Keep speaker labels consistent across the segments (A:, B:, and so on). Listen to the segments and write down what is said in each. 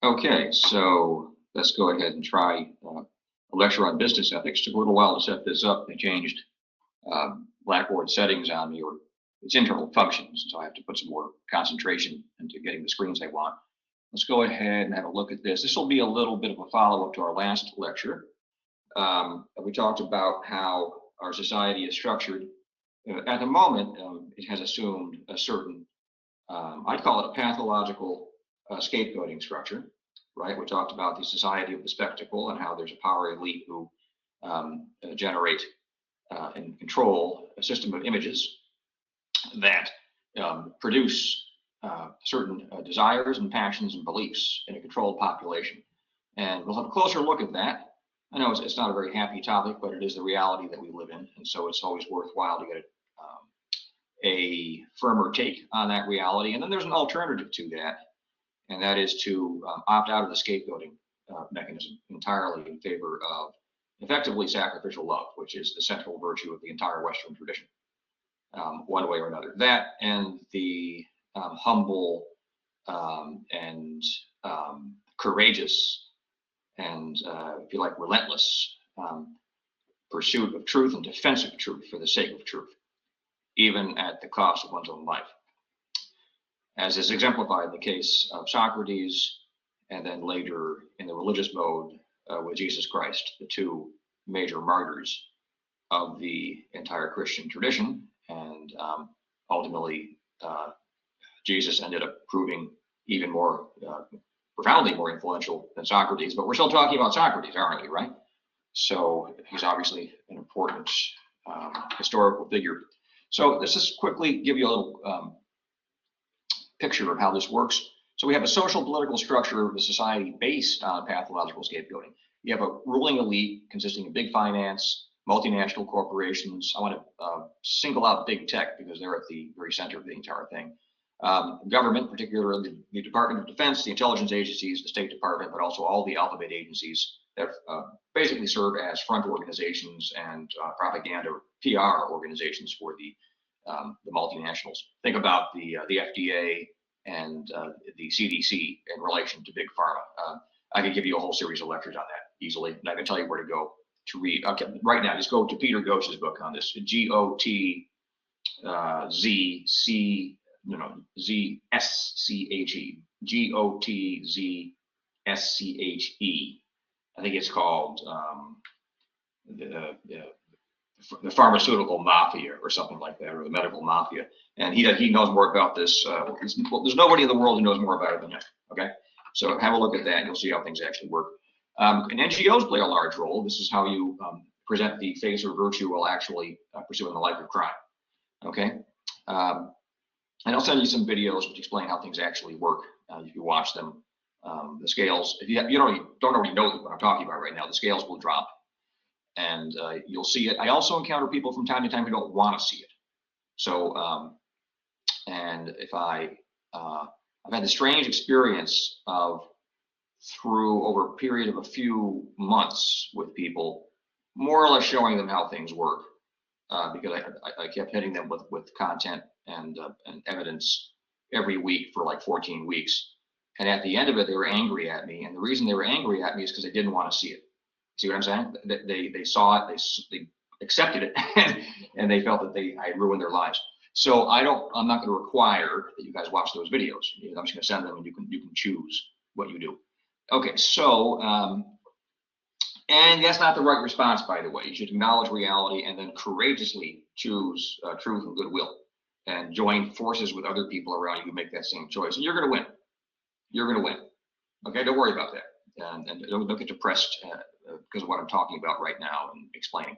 A: Okay, so let's go ahead and try a lecture on business ethics. It took a little while to set this up. They changed Blackboard settings on me, or its internal functions, so I have to put some more concentration into getting the screens I want. Let's go ahead and have a look at this. This will be a little bit of a follow-up to our last lecture. We talked about how our society is structured. At the moment, it has assumed a certain, I'd call it a pathological scapegoating structure, right? We talked about the society of the spectacle and how there's a power elite who generate and control a system of images that produce certain desires and passions and beliefs in a controlled population. And we'll have a closer look at that. I know it's not a very happy topic, but it is the reality that we live in. And so it's always worthwhile to get a firmer take on that reality. And then there's an alternative to that, and that is to opt out of the scapegoating mechanism entirely in favor of effectively sacrificial love, which is the central virtue of the entire Western tradition, one way or another. That and the humble and courageous and, if you like, relentless pursuit of truth and defense of truth for the sake of truth, even at the cost of one's own life, as is exemplified in the case of Socrates, and then later in the religious mode with Jesus Christ, the two major martyrs of the entire Christian tradition. And ultimately, Jesus ended up proving even more profoundly more influential than Socrates. But we're still talking about Socrates, aren't we, right? So he's obviously an important historical figure. So let's just quickly give you a little picture of how this works. So we have a social political structure of a society based on pathological scapegoating. You have a ruling elite consisting of big finance, multinational corporations. I want to single out big tech because they're at the very center of the entire thing. Government, particularly the Department of Defense, the intelligence agencies, the State Department, but also all the alphabet agencies that basically serve as front organizations and propaganda or PR organizations for the multinationals. Think about the FDA and the CDC in relation to big pharma. I could give you a whole series of lectures on that easily, and I can tell you where to go to read. Okay, right now, just go to Peter Ghosh's book on this. GOTZSCHE. I think it's called the pharmaceutical mafia or something like that, or the medical mafia. And he knows more about this. There's nobody in the world who knows more about it than him. Okay, so have a look at that, and you'll see how things actually work. And NGOs play a large role. This is how you present the face or virtue while actually pursuing the life of crime. Okay. And I'll send you some videos which explain how things actually work. If you watch them, the scales, if you don't already know what I'm talking about right now, the scales will drop, and you'll see it. I also encounter people from time to time who don't want to see it. So, and if I've had the strange experience of, through over a period of a few months with people, more or less showing them how things work, because I kept hitting them with content and evidence every week for like 14 weeks. And at the end of it, they were angry at me. And the reason they were angry at me is because they didn't want to see it. See what I'm saying? They saw it, they accepted it, and they felt that I had ruined their lives. So I'm not going to require that you guys watch those videos. I'm just going to send them, and you can choose what you do. Okay, so and that's not the right response, by the way. You should acknowledge reality and then courageously choose truth and goodwill, and join forces with other people around you who make that same choice, and you're going to win. You're going to win. Okay, don't worry about that, and don't get depressed because of what I'm talking about right now and explaining.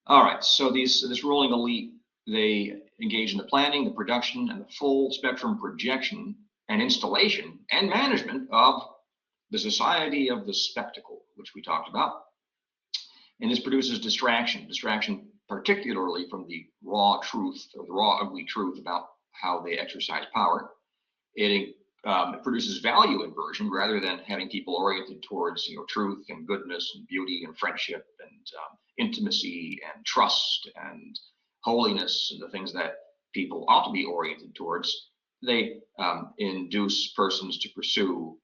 A: All right, so this ruling elite, they engage in the planning, the production, and the full spectrum projection and installation and management of the society of the spectacle, which we talked about. And this produces distraction particularly from the raw truth, or the raw ugly truth about how they exercise power. It produces value inversion rather than having people oriented towards truth and goodness and beauty and friendship and intimacy and trust and holiness and the things that people ought to be oriented towards. They induce persons to pursue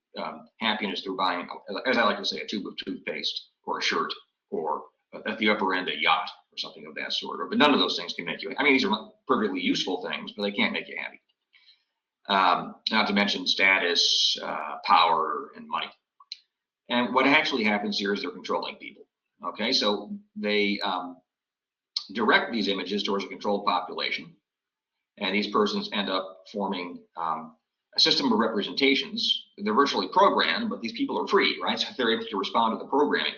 A: happiness through buying, as I like to say, a tube of toothpaste or a shirt, or at the upper end, a yacht or something of that sort. But none of those things can make you, I mean, these are perfectly useful things, but they can't make you happy. Not to mention status, power, and money. And what actually happens here is they're controlling people. Okay, so they direct these images towards a controlled population, and these persons end up forming a system of representations. They're virtually programmed, but these people are free, right? So they're able to respond to the programming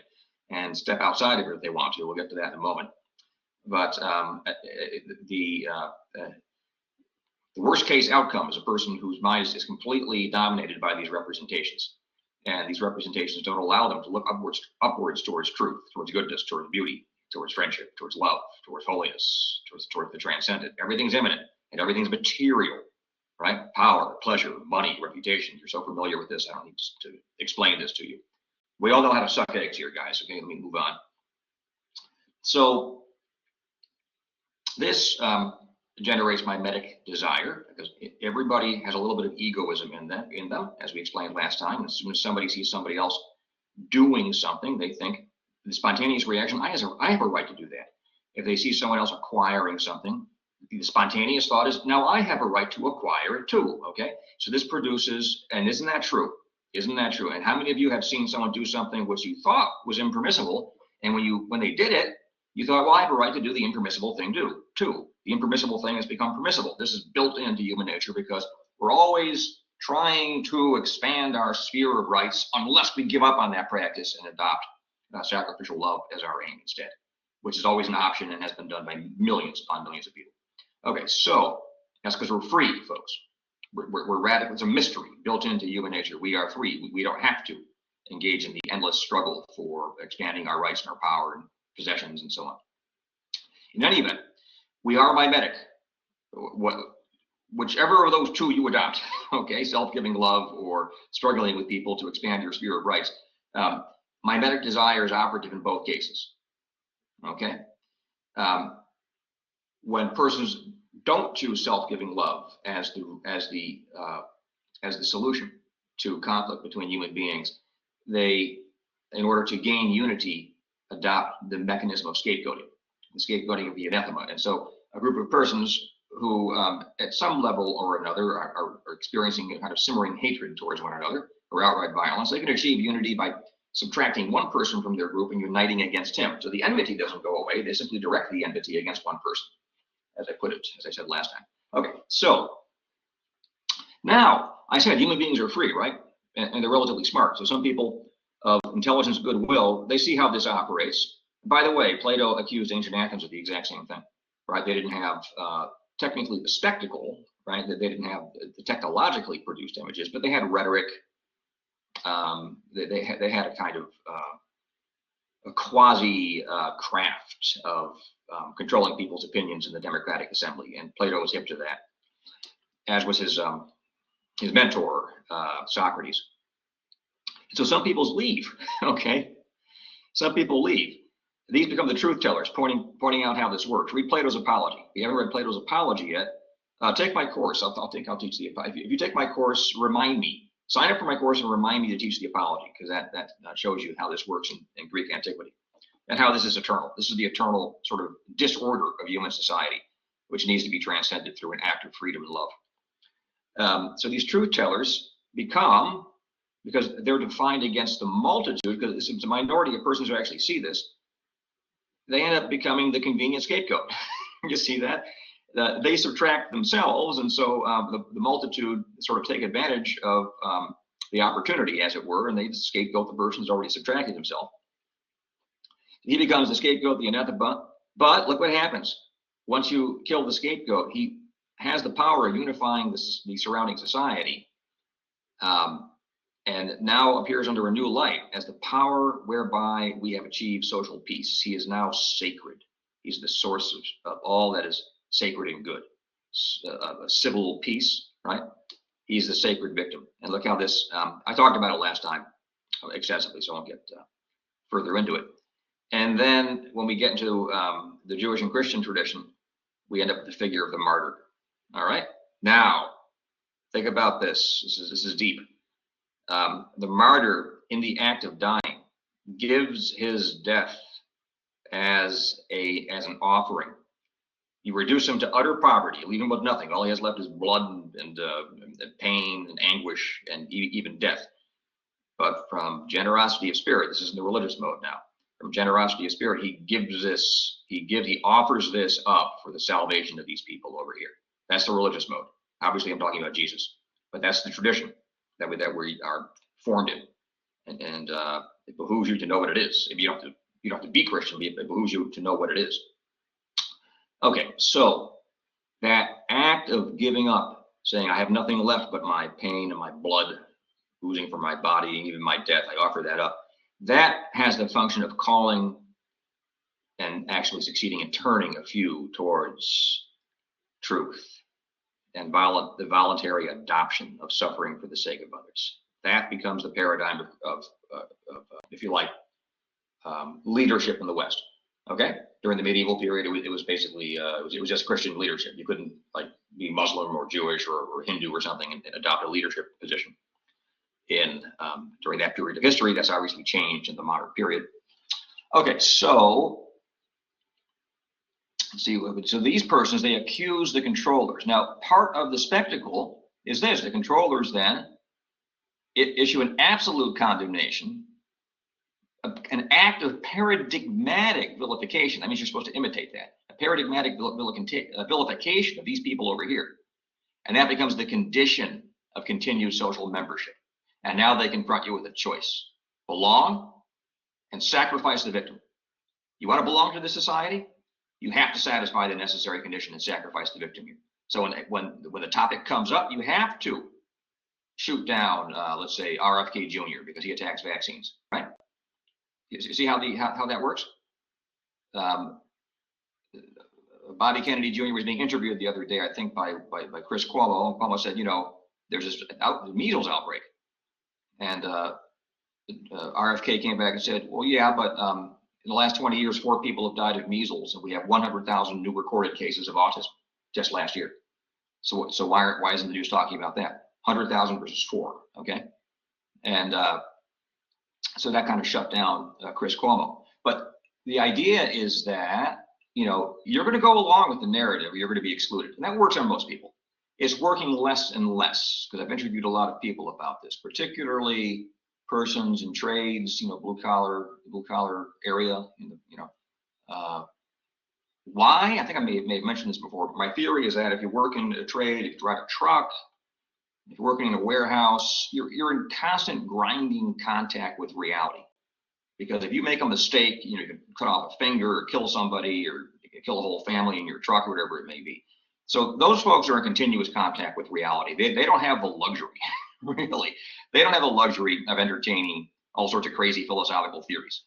A: and step outside of it if they want to. We'll get to that in a moment. But the worst case outcome is a person whose mind is completely dominated by these representations. And these representations don't allow them to look upwards towards truth, towards goodness, towards beauty, towards friendship, towards love, towards holiness, towards the transcendent. Everything's immanent and everything's material, right? Power, pleasure, money, reputation. You're so familiar with this, I don't need to explain this to you. We all know how to suck eggs here, guys. Okay, let me move on. So this generates mimetic desire, because everybody has a little bit of egoism in them, as we explained last time. As soon as somebody sees somebody else doing something, they think, the spontaneous reaction, I have a right to do that. If they see someone else acquiring something, the spontaneous thought is, now I have a right to acquire it too. Okay, so this produces, and isn't that true? Isn't that true? And how many of you have seen someone do something which you thought was impermissible, and when they did it, you thought, well, I have a right to do the impermissible thing too. The impermissible thing has become permissible. This is built into human nature because we're always trying to expand our sphere of rights unless we give up on that practice and adopt sacrificial love as our aim instead, which is always an option and has been done by millions upon millions of people. Okay, so that's because we're free, folks. We're radical. It's a mystery built into human nature. We are free. We don't have to engage in the endless struggle for expanding our rights and our power and possessions and so on. In any event, we are mimetic. Whichever of those two you adopt, okay, self-giving love or struggling with people to expand your sphere of rights, mimetic desire is operative in both cases. Okay, when persons don't choose self-giving love as the solution to conflict between human beings, they, in order to gain unity, adopt the mechanism of scapegoating, the scapegoating of the anathema. And so a group of persons who at some level or another are experiencing a kind of simmering hatred towards one another or outright violence, they can achieve unity by subtracting one person from their group and uniting against him. So the enmity doesn't go away. They simply direct the enmity against one person, as I said last time. Okay, so now I said human beings are free, right? And they're relatively smart. So some people of intelligence, goodwill, they see how this operates. By the way, Plato accused ancient Athens of the exact same thing, right? They didn't have technically the spectacle, right? They didn't have the technologically produced images, but they had rhetoric. They had a kind of a quasi craft of controlling people's opinions in the democratic assembly, and Plato was hip to that, as was his mentor, Socrates. So some people leave, okay? Some people leave. These become the truth tellers, pointing out how this works. Read Plato's Apology. If you haven't read Plato's Apology yet, take my course. I'll teach the. If you take my course, remind me. Sign up for my course and remind me to teach the Apology, because that shows you how this works in Greek antiquity and how this is eternal. This is the eternal sort of disorder of human society, which needs to be transcended through an act of freedom and love. So these truth tellers become, because they're defined against the multitude, because it's a minority of persons who actually see this, they end up becoming the convenient scapegoat. You see that? They subtract themselves, and so the multitude sort of take advantage of the opportunity, as it were, and they scapegoat the person who's already subtracted himself. He becomes the scapegoat, the anathema. But look what happens. Once you kill the scapegoat, he has the power of unifying the surrounding society, and now appears under a new light as the power whereby we have achieved social peace. He is now sacred. He's the source of all that is sacred and good. Civil peace, right? He's the sacred victim. And look how this, I talked about it last time excessively, so I won't get further into it. And then when we get into the Jewish and Christian tradition, we end up with the figure of the martyr. All right? Now, think about this. This is deep. the martyr in the act of dying gives his death as an offering. You reduce him to utter poverty, leave him with nothing. All he has left is blood and pain and anguish and even death. But from generosity of spirit, this is in the religious mode now. From generosity of spirit, he offers this up for the salvation of these people over here. That's the religious mode. Obviously, I'm talking about Jesus, but that's the tradition that we are formed in, and it behooves you to know what it is. If you don't have to be Christian, it behooves you to know what it is. Okay, so that act of giving up, saying, I have nothing left but my pain and my blood oozing from my body, and even my death, I offer that up. That has the function of calling and actually succeeding in turning a few towards truth and the voluntary adoption of suffering for the sake of others. That becomes the paradigm of if you like, leadership in the West. Okay, during the medieval period, it was basically it was just Christian leadership. You couldn't like be Muslim or Jewish or Hindu or something and adopt a leadership position. During that period of history, that's obviously changed in the modern period. Okay, so let's see. So these persons, they accuse the controllers. Now, part of the spectacle is this: the controllers then issue an absolute condemnation, an act of paradigmatic vilification. That means you're supposed to imitate that. A paradigmatic vilification of these people over here. And that becomes the condition of continued social membership. And now they confront you with a choice: belong and sacrifice the victim. You want to belong to this society? You have to satisfy the necessary condition and sacrifice the victim here. So when the topic comes up, you have to shoot down, let's say, RFK Jr. because he attacks vaccines, right? You see how that works? Bobby Kennedy Jr. was being interviewed the other day, I think, by Chris Cuomo. Cuomo said, there's this measles outbreak. And RFK came back and said, well, yeah, but in the last 20 years, 4 people have died of measles, and we have 100,000 new recorded cases of autism just last year. So why isn't the news talking about that? 100,000 versus 4, okay? And so that kind of shut down Chris Cuomo. But the idea is that, you're going to go along with the narrative, or you're going to be excluded. And that works on most people. It's working less and less, because I've interviewed a lot of people about this, particularly persons in trades, blue collar area. Why? I think I may have mentioned this before, but my theory is that if you work in a trade, if you drive a truck, if you're working in a warehouse, you're in constant grinding contact with reality. Because if you make a mistake, you can cut off a finger or kill somebody or kill a whole family in your truck or whatever it may be. So those folks are in continuous contact with reality. They don't have the luxury, really. They don't have the luxury of entertaining all sorts of crazy philosophical theories.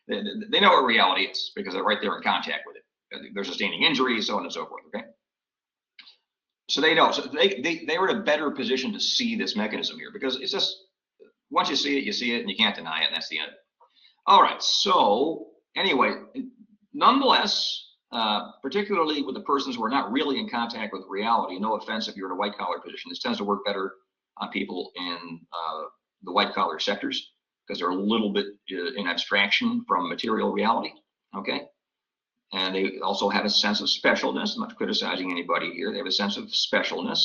A: They know what reality is because they're right there in contact with it. They're sustaining injuries, so on and so forth, okay? So they know. So they were in a better position to see this mechanism here because it's just, once you see it, and you can't deny it, and that's the end of it. All right, so anyway, nonetheless, particularly with the persons who are not really in contact with reality, no offense if you're in a white-collar position, this tends to work better on people in the white-collar sectors because they're a little bit in abstraction from material reality, okay? And they also have a sense of specialness. I'm not criticizing anybody here. They have a sense of specialness,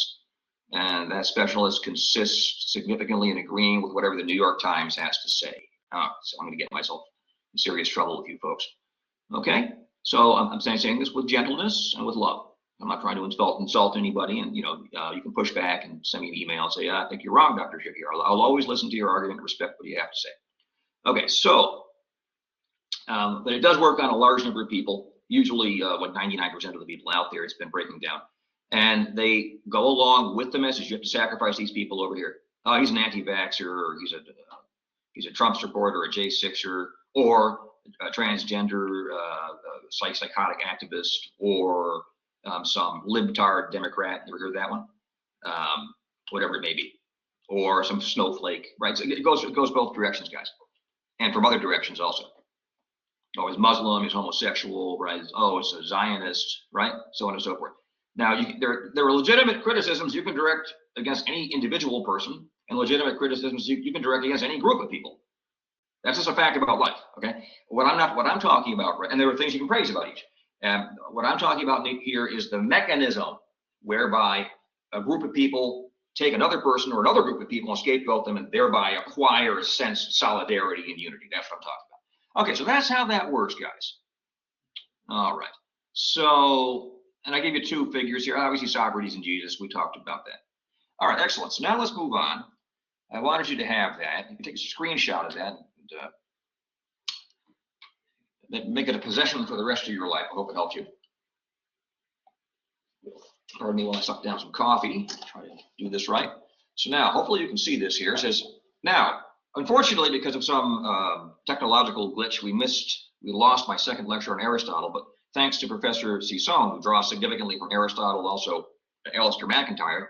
A: and that specialness consists significantly in agreeing with whatever the New York Times has to say. So I'm going to get myself in serious trouble with you folks. Okay, so I'm saying this with gentleness and with love. I'm not trying to insult anybody, and you can push back and send me an email and say, I think you're wrong, Dr. Shapiro. I'll always listen to your argument and respect what you have to say. Okay, so, but it does work on a large number of people. Usually, 99% of the people out there, it's been breaking down. And they go along with the message. You have to sacrifice these people over here. Oh, he's an anti-vaxxer, or he's a Trump supporter, a J6er, or a transgender, psychotic activist, or some libtard Democrat. You ever heard that one? Whatever it may be, or some snowflake, right? So it goes both directions, guys, and from other directions also. Oh, he's Muslim, he's homosexual, right? Oh, it's a Zionist, right? So on and so forth. Now, there are legitimate criticisms you can direct against any individual person, and legitimate criticisms you can direct against any group of people. That's just a fact about life, okay? What I'm talking about, and there are things you can praise about each. And what I'm talking about here is the mechanism whereby a group of people take another person or another group of people and scapegoat them and thereby acquire a sense of solidarity and unity. That's what I'm talking about. Okay, so that's how that works, guys. All right. So, and I gave you two figures here. Obviously, Socrates and Jesus. We talked about that. All right, excellent. So now let's move on. I wanted you to have that. You can take a screenshot of that and make it a possession for the rest of your life. I hope it helps you. Pardon me while I suck down some coffee. Try to do this right. So now, hopefully you can see this here. It says, now, unfortunately, because of some technological glitch, we lost my second lecture on Aristotle, but thanks to Professor Sisson, who draws significantly from Aristotle, also Alistair McIntyre,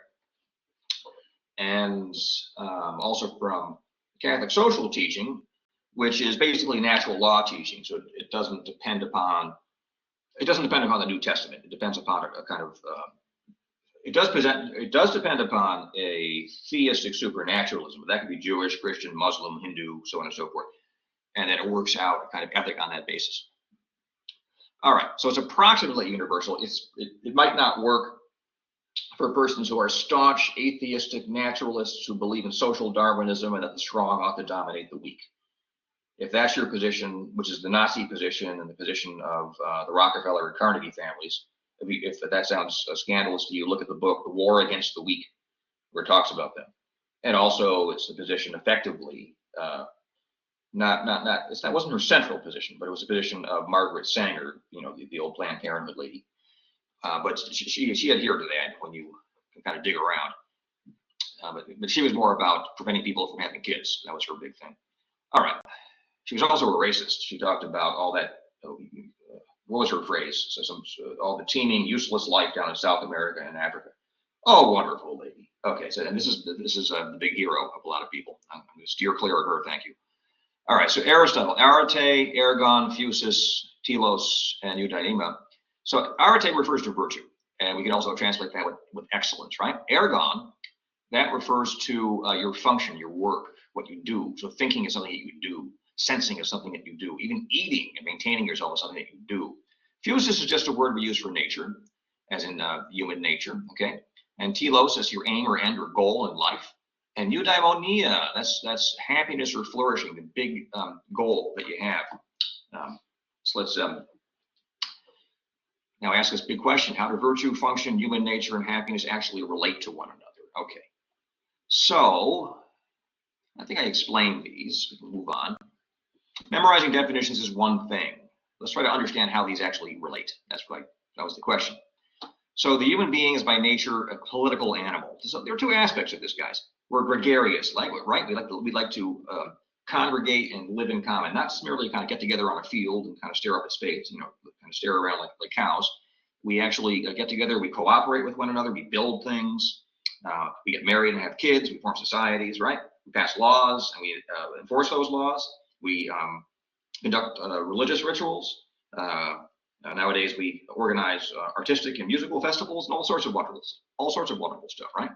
A: and also from Catholic social teaching, which is basically natural law teaching. So it doesn't depend upon the New Testament. It depends upon a kind of it does depend upon a theistic supernaturalism, but that could be Jewish, Christian, Muslim, Hindu, so on and so forth. And then it works out a kind of ethic on that basis. All right, so it's approximately universal. It might not work for persons who are staunch atheistic naturalists who believe in social Darwinism and that the strong ought to dominate the weak. If that's your position, which is the Nazi position and the position of the Rockefeller and Carnegie families, if that sounds scandalous to you, look at the book, The War Against the Weak, where it talks about them. And also it's the position effectively, that wasn't her central position, but it was a position of Margaret Sanger, the old Planned Parenthood lady. But she adhered to that when you can kind of dig around. But she was more about preventing people from having kids. That was her big thing. All right. She was also a racist. She talked about all that, what was her phrase? So all the teeming, useless life down in South America and Africa. Oh, wonderful lady. Okay, so and this is the big hero of a lot of people. I'm going to steer clear of her, thank you. All right, so Aristotle, arete, ergon, fusis, telos, and eudaima. So arete refers to virtue, and we can also translate that with excellence, right? Ergon, that refers to your function, your work, what you do. So thinking is something that you do. Sensing is something that you do. Even eating and maintaining yourself is something that you do. Fusis is just a word we use for nature, as in human nature, okay? And telos is your aim or end or goal in life. And eudaimonia, that's happiness or flourishing, the big goal that you have. So let's now ask this big question. How do virtue, function, human nature, and happiness actually relate to one another? Okay. So I think I explained these. We can move on. Memorizing definitions is one thing. Let's try to understand how these actually relate. That was the question. So the human being is by nature a political animal. So there are two aspects of this, guys. We're gregarious, right? We like to congregate and live in common, not just merely kind of get together on a field and kind of stare up at space, kind of stare around like cows. We actually get together, we cooperate with one another, we build things, we get married and have kids, we form societies, right? We pass laws and we enforce those laws. We conduct religious rituals. Nowadays, we organize artistic and musical festivals and all sorts of wonderful stuff, right?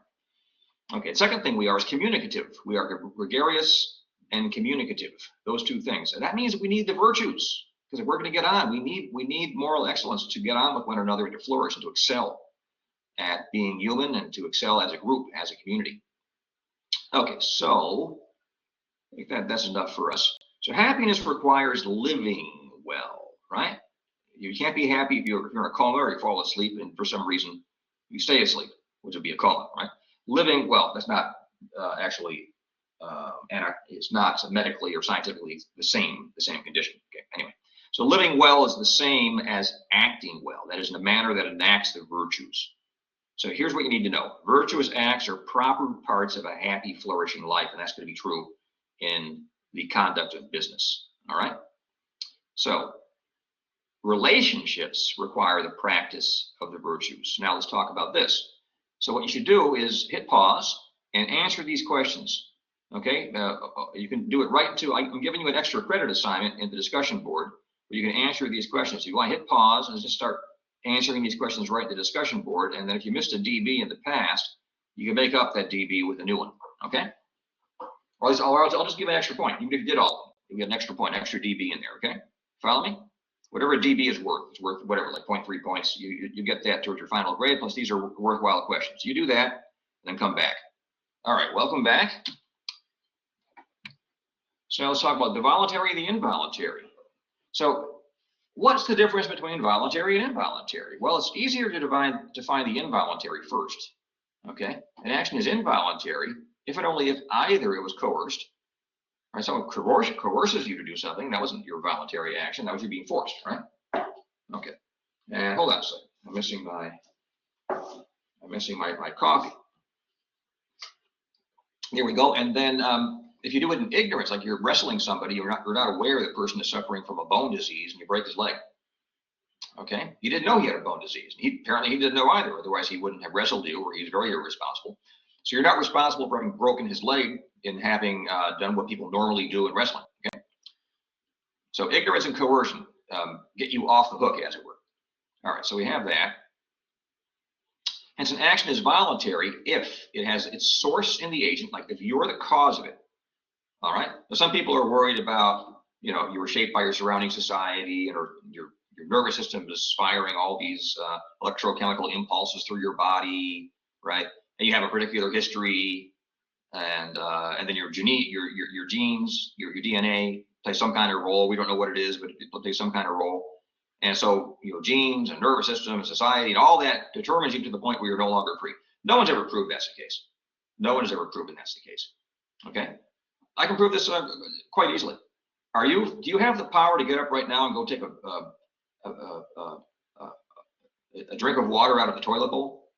A: Okay, the second thing we are is communicative. We are gregarious and communicative, those two things. And that means that we need the virtues, because if we're going to get on, we need moral excellence to get on with one another and to flourish and to excel at being human and to excel as a group, as a community. Okay, so I think that's enough for us. So happiness requires living well, right? You can't be happy if you're in a coma or you fall asleep and for some reason you stay asleep, which would be a coma, right? Living well, that's not actually, it's not medically or scientifically the same condition. Okay, anyway. So living well is the same as acting well. That is in a manner that enacts the virtues. So here's what you need to know. Virtuous acts are proper parts of a happy, flourishing life, and that's going to be true in the conduct of business, all right? So relationships require the practice of the virtues. Now let's talk about this. So what you should do is hit pause and answer these questions, okay? You can do it right to, I'm giving you an extra credit assignment in the discussion board where you can answer these questions. You want to hit pause and just start answering these questions right in the discussion board, and then if you missed a DB in the past, you can make up that DB with a new one, okay? Or I'll just give an extra point. Even if you did all of them, you get an extra point, extra dB in there, okay? Follow me? Whatever a dB is worth, it's worth whatever, like 0.3 points. You get that towards your final grade, plus these are worthwhile questions. You do that, and then come back. All right, welcome back. So now let's talk about the voluntary and the involuntary. So what's the difference between voluntary and involuntary? Well, it's easier to define the involuntary first, okay? An action is involuntary if either it was coerced, right? Someone coerces you to do something. That wasn't your voluntary action. That was you being forced, right? Okay. And hold on a second. I'm missing my coffee. Here we go. And then if you do it in ignorance, like you're wrestling somebody, you're not aware the person is suffering from a bone disease, and you break his leg. Okay. You didn't know he had a bone disease. Apparently he didn't know either. Otherwise he wouldn't have wrestled you, or he's very irresponsible. So you're not responsible for having broken his leg in having done what people normally do in wrestling. Okay. So ignorance and coercion get you off the hook, as it were. All right. So we have that. Hence, an action is voluntary if it has its source in the agent, like if you're the cause of it. All right. Now, some people are worried about, you were shaped by your surrounding society, or your nervous system is firing all these electrochemical impulses through your body, right? And you have a particular history, and then your genes, your DNA play some kind of role. We don't know what it is, but it plays some kind of role. And so, genes and nervous system and society and all that determines you to the point where you're no longer free. No one's ever proved that's the case. No one has ever proven that's the case. Okay, I can prove this quite easily. Do you have the power to get up right now and go take a drink of water out of the toilet bowl?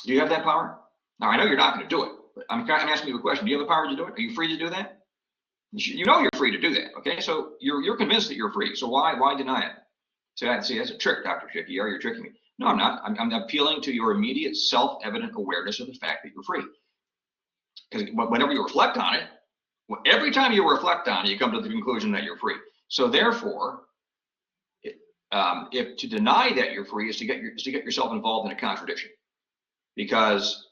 A: Do you have that power? Now, I know you're not going to do it, but I'm asking you a question. Do you have the power to do it? Are you free to do that? You know you're free to do that. Okay, so you're convinced that you're free. So why deny it? See, that's a trick, Dr. Schick. You're tricking me. No, I'm not. I'm appealing to your immediate self-evident awareness of the fact that you're free. Because whenever you reflect on it, every time you reflect on it, you come to the conclusion that you're free. So therefore, if to deny that you're free is to get yourself involved in a contradiction. Because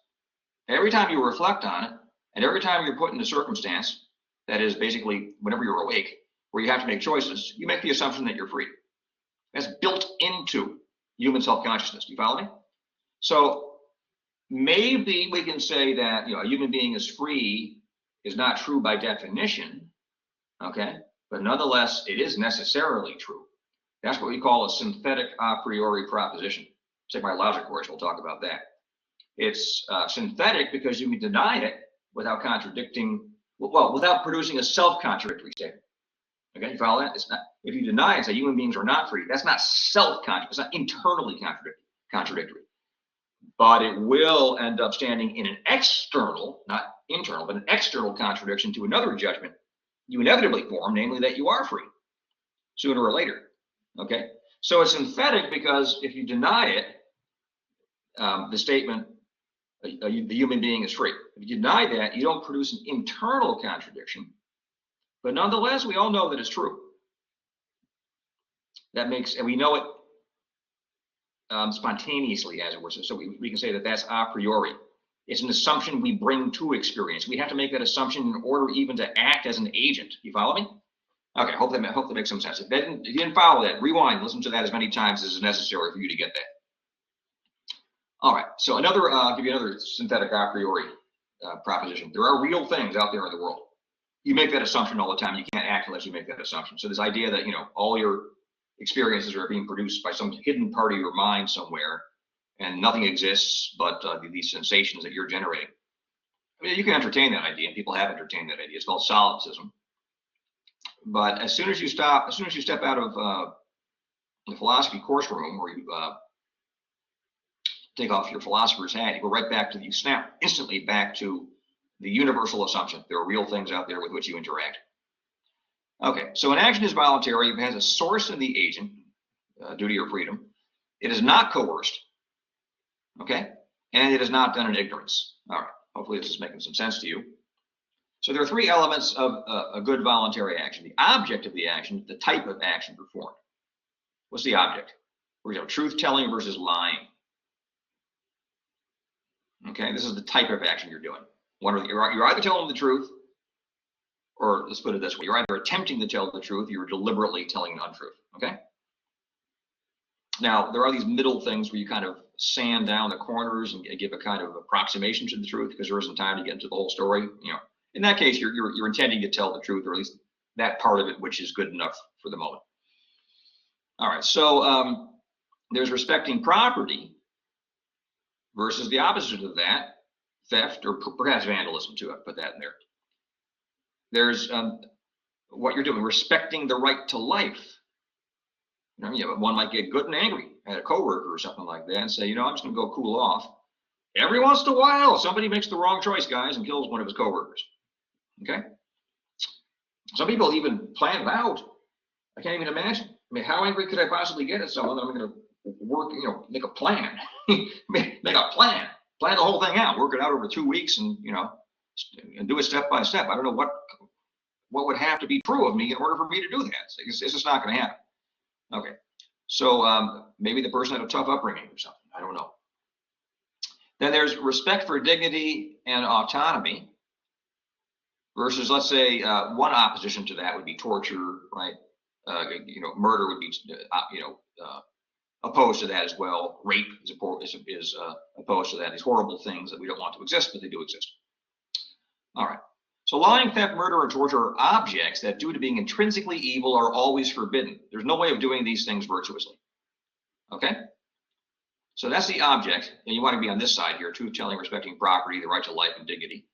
A: every time you reflect on it, and every time you're put in a circumstance, that is basically whenever you're awake, where you have to make choices, you make the assumption that you're free. That's built into human self-consciousness. Do you follow me? So maybe we can say that a human being is free is not true by definition, okay? But nonetheless, it is necessarily true. That's what we call a synthetic a priori proposition. Take my logic course, we'll talk about that. It's synthetic because you can deny it without without producing a self-contradictory statement. Okay, you follow that? It's not, if you deny it, say human beings are not free, that's not self-contradictory, it's not internally contradictory. But it will end up standing in an external, not internal, but an external contradiction to another judgment you inevitably form, namely that you are free, sooner or later. Okay, so it's synthetic because if you deny it, the statement, the human being is free. If you deny that, you don't produce an internal contradiction. But nonetheless, we all know that it's true. And we know it spontaneously, as it were. So we can say that that's a priori. It's an assumption we bring to experience. We have to make that assumption in order even to act as an agent. You follow me? Okay, hope that makes some sense. If you didn't follow that, rewind, listen to that as many times as is necessary for you to get that. All right, so I'll give you another synthetic a priori proposition. There are real things out there in the world. You make that assumption all the time. You can't act unless you make that assumption. So this idea that all your experiences are being produced by some hidden part of your mind somewhere, and nothing exists but these sensations that you're generating. I mean, you can entertain that idea, and people have entertained that idea. It's called solipsism. But as soon as you step out of the philosophy course room, where you take off your philosopher's hat, you go right back you snap instantly back to the universal assumption. There are real things out there with which you interact. Okay, so an action is voluntary if it has a source in the agent, duty or freedom. It is not coerced, okay? And it is not done in ignorance. All right, hopefully this is making some sense to you. So there are three elements of a good voluntary action. The object of the action, the type of action performed. What's the object? For example, truth-telling versus lying. Okay, this is the type of action you're doing. You're either telling them the truth or let's put it this way, you're either attempting to tell the truth, or you're deliberately telling an untruth, okay? Now, there are these middle things where you kind of sand down the corners and give a kind of approximation to the truth because there isn't time to get into the whole story. You know, in that case, you're intending to tell the truth, or at least that part of it, which is good enough for the moment. All right, so there's respecting property versus the opposite of that, theft, or perhaps vandalism too. I put that in there. There's what you're doing, respecting the right to life. You know, one might get good and angry at a coworker or something like that and say, you know, I'm just going to go cool off. Every once in a while, somebody makes the wrong choice, guys, and kills one of his coworkers. Okay? Some people even plan it out. I can't even imagine. I mean, how angry could I possibly get at someone that I'm going to work, you know, make a plan, make a plan the whole thing out, work it out over 2 weeks, and you know, and do it step by step. I don't know what would have to be true of me in order for me to do that. It's just not going to happen. Okay, so maybe the person had a tough upbringing or something. I don't know. Then there's respect for dignity and autonomy versus, let's say, one opposition to that would be torture, right? You know, murder would be, opposed to that as well. Rape is opposed to that. These horrible things that we don't want to exist, but they do exist. All right. So lying, theft, murder, or torture are objects that, due to being intrinsically evil, are always forbidden. There's no way of doing these things virtuously. Okay? So that's the object, and you want to be on this side here: truth telling, respecting property, the right to life and dignity.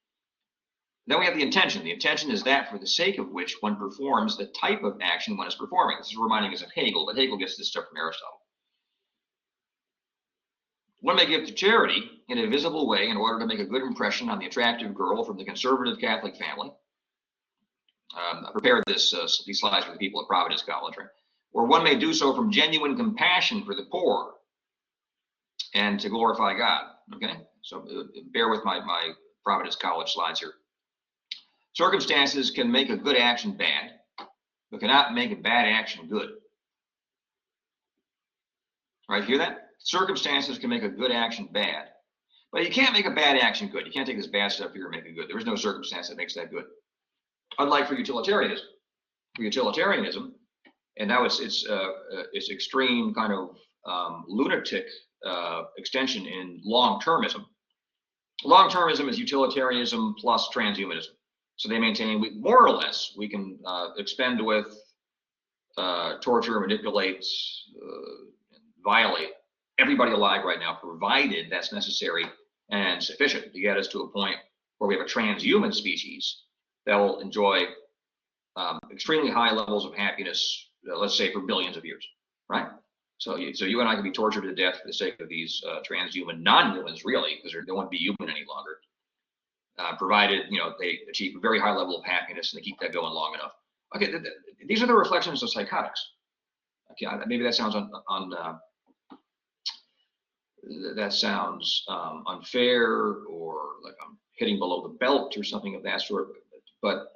A: Then we have the intention. The intention is that for the sake of which one performs the type of action one is performing. This is reminding us of Hegel, but Hegel gets this stuff from Aristotle. One may give to charity in a visible way in order to make a good impression on the attractive girl from the conservative Catholic family. I prepared these slides for the people at Providence College, right? Or one may do so from genuine compassion for the poor and to glorify God. Okay, so bear with my Providence College slides here. Circumstances can make a good action bad, but cannot make a bad action good. Right, hear that? Circumstances can make a good action bad, but you can't make a bad action good. You can't take this bad stuff here and make it good. There is no circumstance that makes that good. Unlike for utilitarianism. For utilitarianism, and now it's extreme kind of lunatic extension in long-termism. Long-termism is utilitarianism plus transhumanism. So they maintain more or less we can expend with, torture, manipulate, violate everybody alive right now, provided that's necessary and sufficient to get us to a point where we have a transhuman species that will enjoy extremely high levels of happiness, let's say for billions of years, right? So you and I can be tortured to death for the sake of these transhuman non-humans, really, because they won't be human any longer, provided they achieve a very high level of happiness and they keep that going long enough. Okay, these are the reflections of psychotics. Okay, maybe that sounds unfair, or like I'm hitting below the belt or something of that sort. But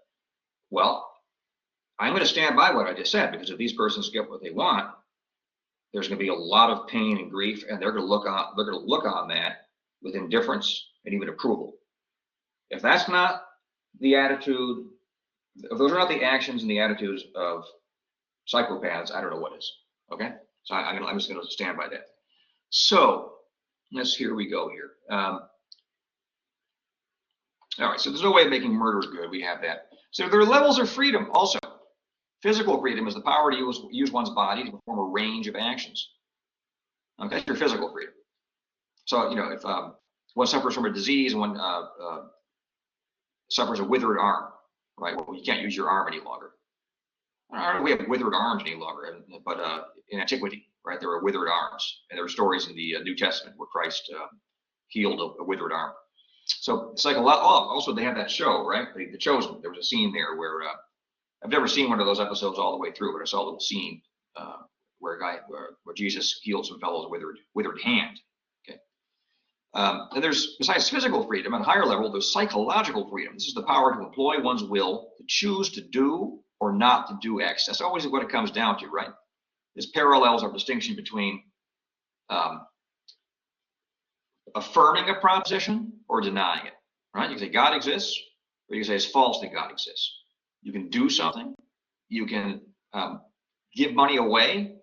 A: well, I'm going to stand by what I just said, because if these persons get what they want, there's going to be a lot of pain and grief, and they're going to look on that with indifference and even approval. If that's not the attitude, if those are not the actions and the attitudes of psychopaths, I don't know what is. Okay, so I'm just going to stand by that. So here we go here. All right, so there's no way of making murder good. We have that. So there are levels of freedom also. Physical freedom is the power to use one's body to perform a range of actions. Okay, that's your physical freedom. So, if one suffers from a disease and one suffers a withered arm, right? Well, you can't use your arm any longer. I don't know if we have withered arms any longer, but in antiquity, right, there were withered arms. And there were stories in the New Testament where Christ healed a withered arm. So it's like a lot. Oh, also, they have that show, right? The Chosen. There was a scene there where I've never seen one of those episodes all the way through, but I saw a little scene where Jesus healed some fellow's withered hand. Okay. And there's, besides physical freedom, at a higher level, there's psychological freedom. This is the power to employ one's will to choose to do or not to do X. That's always what it comes down to, right? This parallels our distinction between affirming a proposition or denying it, right? You can say God exists, or you can say it's false that God exists. You can do something. You can give money away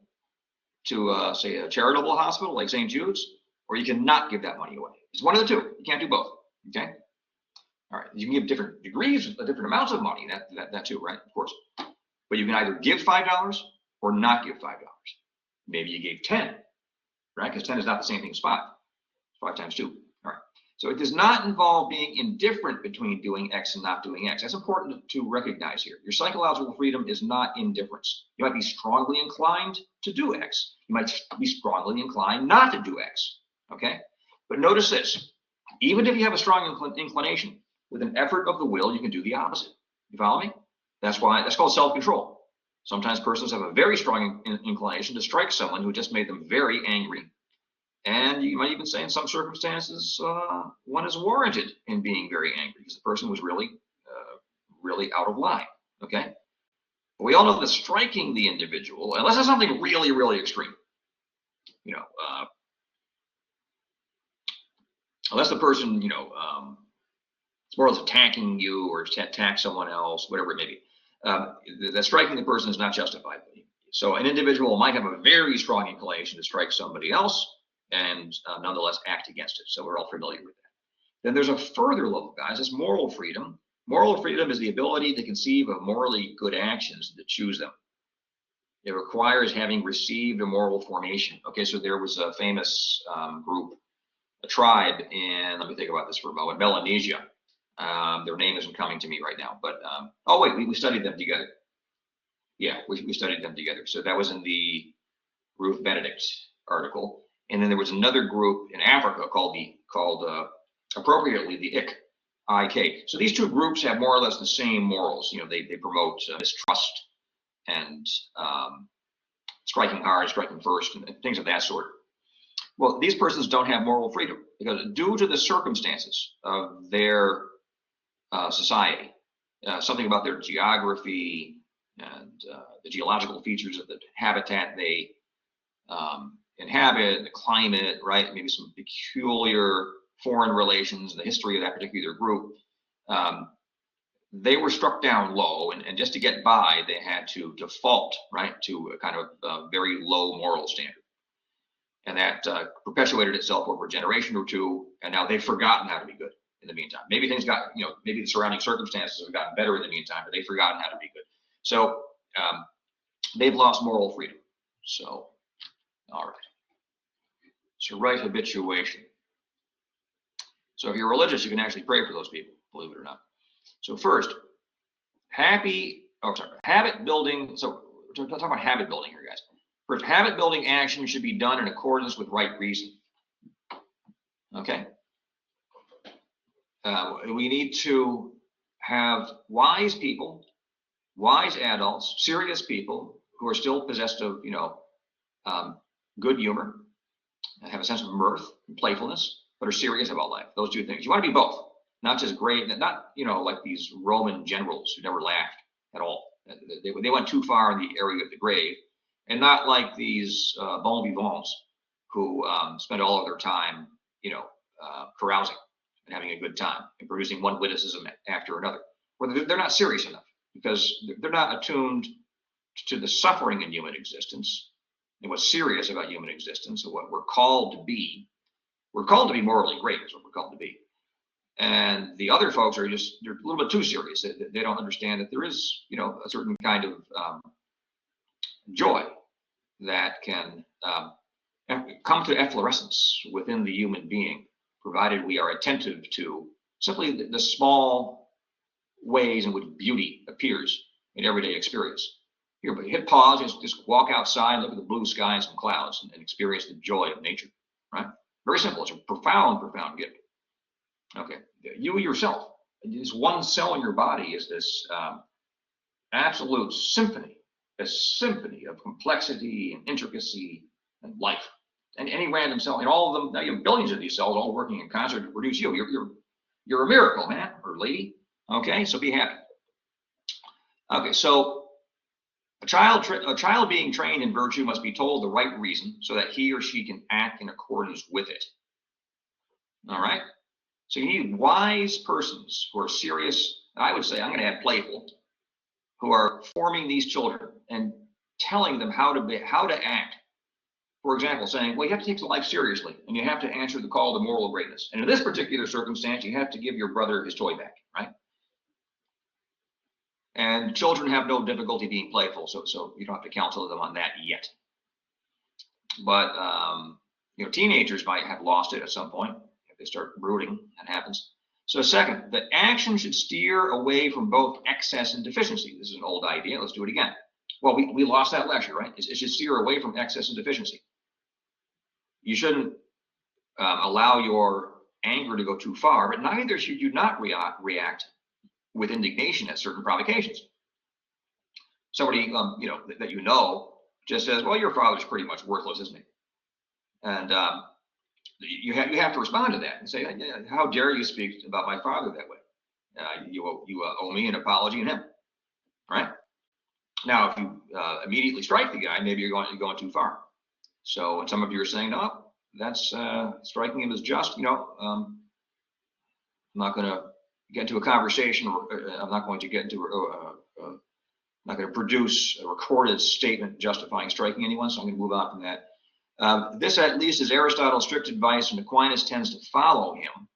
A: to, say, a charitable hospital like St. Jude's, or you can not give that money away. It's one of the two. You can't do both. Okay. All right. You can give different degrees, different amounts of money. That too, right? Of course. But you can either give $5 or not give $5. Maybe you gave 10, right? Because 10 is not the same thing as 5. 5 times 2. All right. So it does not involve being indifferent between doing X and not doing X. That's important to recognize here. Your psychological freedom is not indifference. You might be strongly inclined to do X. You might be strongly inclined not to do X. Okay? But notice this. Even if you have a strong inclination, with an effort of the will, you can do the opposite. You follow me? That's called self-control. Sometimes persons have a very strong inclination to strike someone who just made them very angry. And you might even say in some circumstances, one is warranted in being very angry because the person was really out of line, okay? But we all know that striking the individual, unless it's something really, really extreme, unless the person, it's more or less attacking you or to attack someone else, whatever it may be, that striking the person is not justified. So an individual might have a very strong inclination to strike somebody else, and nonetheless act against it. So we're all familiar with that. Then there's a further level, guys. It's moral freedom. Moral freedom is the ability to conceive of morally good actions and to choose them. It requires having received a moral formation. Okay, so there was a famous group, a tribe in, let me think about this for a moment, Melanesia. Their name isn't coming to me right now, but, oh wait, we studied them together. Yeah, we studied them together. So that was in the Ruth Benedict article. And then there was another group in Africa called appropriately the IK. So these two groups have more or less the same morals. They promote mistrust and striking hard, striking first, and things of that sort. Well, these persons don't have moral freedom because due to the circumstances of their society, something about their geography and the geological features of the habitat they inhabit, the climate, right? Maybe some peculiar foreign relations, the history of that particular group. They were struck down low, and just to get by, they had to default, right, to a kind of very low moral standard. And that perpetuated itself over a generation or two, and now they've forgotten how to be good in the meantime. Maybe things got, maybe the surrounding circumstances have gotten better in the meantime, but they've forgotten how to be good. So they've lost moral freedom. So, all right. So right habituation. So if you're religious, you can actually pray for those people, believe it or not. So first, habit building. So we're talking about habit building here, guys. First, habit building action should be done in accordance with right reason. Okay. We need to have wise people, wise adults, serious people who are still possessed of, good humor, and have a sense of mirth and playfulness, but are serious about life. Those two things. You want to be both, not just great, not like these Roman generals who never laughed at all. They went too far in the area of the grave, and not like these bon vivants who spend all of their time, carousing and having a good time and producing one witticism after another. Well, they're not serious enough because they're not attuned to the suffering in human existence and what's serious about human existence and what we're called to be. We're called to be morally great is what we're called to be. And the other folks are they're a little bit too serious. They don't understand that there is, a certain kind of joy that can come to efflorescence within the human being, provided we are attentive to simply the small ways in which beauty appears in everyday experience. Here, but hit pause, just walk outside, look at the blue sky and some clouds, and experience the joy of nature, right? Very simple. It's a profound, profound gift. Okay, you yourself, this one cell in your body is this absolute symphony, a symphony of complexity and intricacy and life. And any random cell, and all of them, now you have billions of these cells all working in concert to produce you. You're a miracle, man or lady. Okay, so be happy. Okay, so a child being trained in virtue must be told the right reason so that he or she can act in accordance with it. All right. So you need wise persons who are serious. I would say I'm going to add playful, who are forming these children and telling them how to act. For example, saying, well, you have to take life seriously and you have to answer the call to moral greatness. And in this particular circumstance, you have to give your brother his toy back, right? And children have no difficulty being playful, so you don't have to counsel them on that yet. But teenagers might have lost it at some point if they start brooding. That happens. So second, the action should steer away from both excess and deficiency. This is an old idea. Let's do it again. Well, we lost that lecture, right? It should steer away from excess and deficiency. You shouldn't allow your anger to go too far, but neither should you not react with indignation at certain provocations. Somebody that you know just says, well, your father's pretty much worthless, isn't he? And you have to respond to that and say, how dare you speak about my father that way? You owe me an apology and him, right? Now, if you immediately strike the guy, maybe you're going too far. So, and some of you are saying, no, that's striking him as just. I'm not going to get into a conversation. I'm not going to get into. I'm not going to produce a recorded statement justifying striking anyone. So I'm going to move on from that. This, at least, is Aristotle's strict advice, and Aquinas tends to follow him,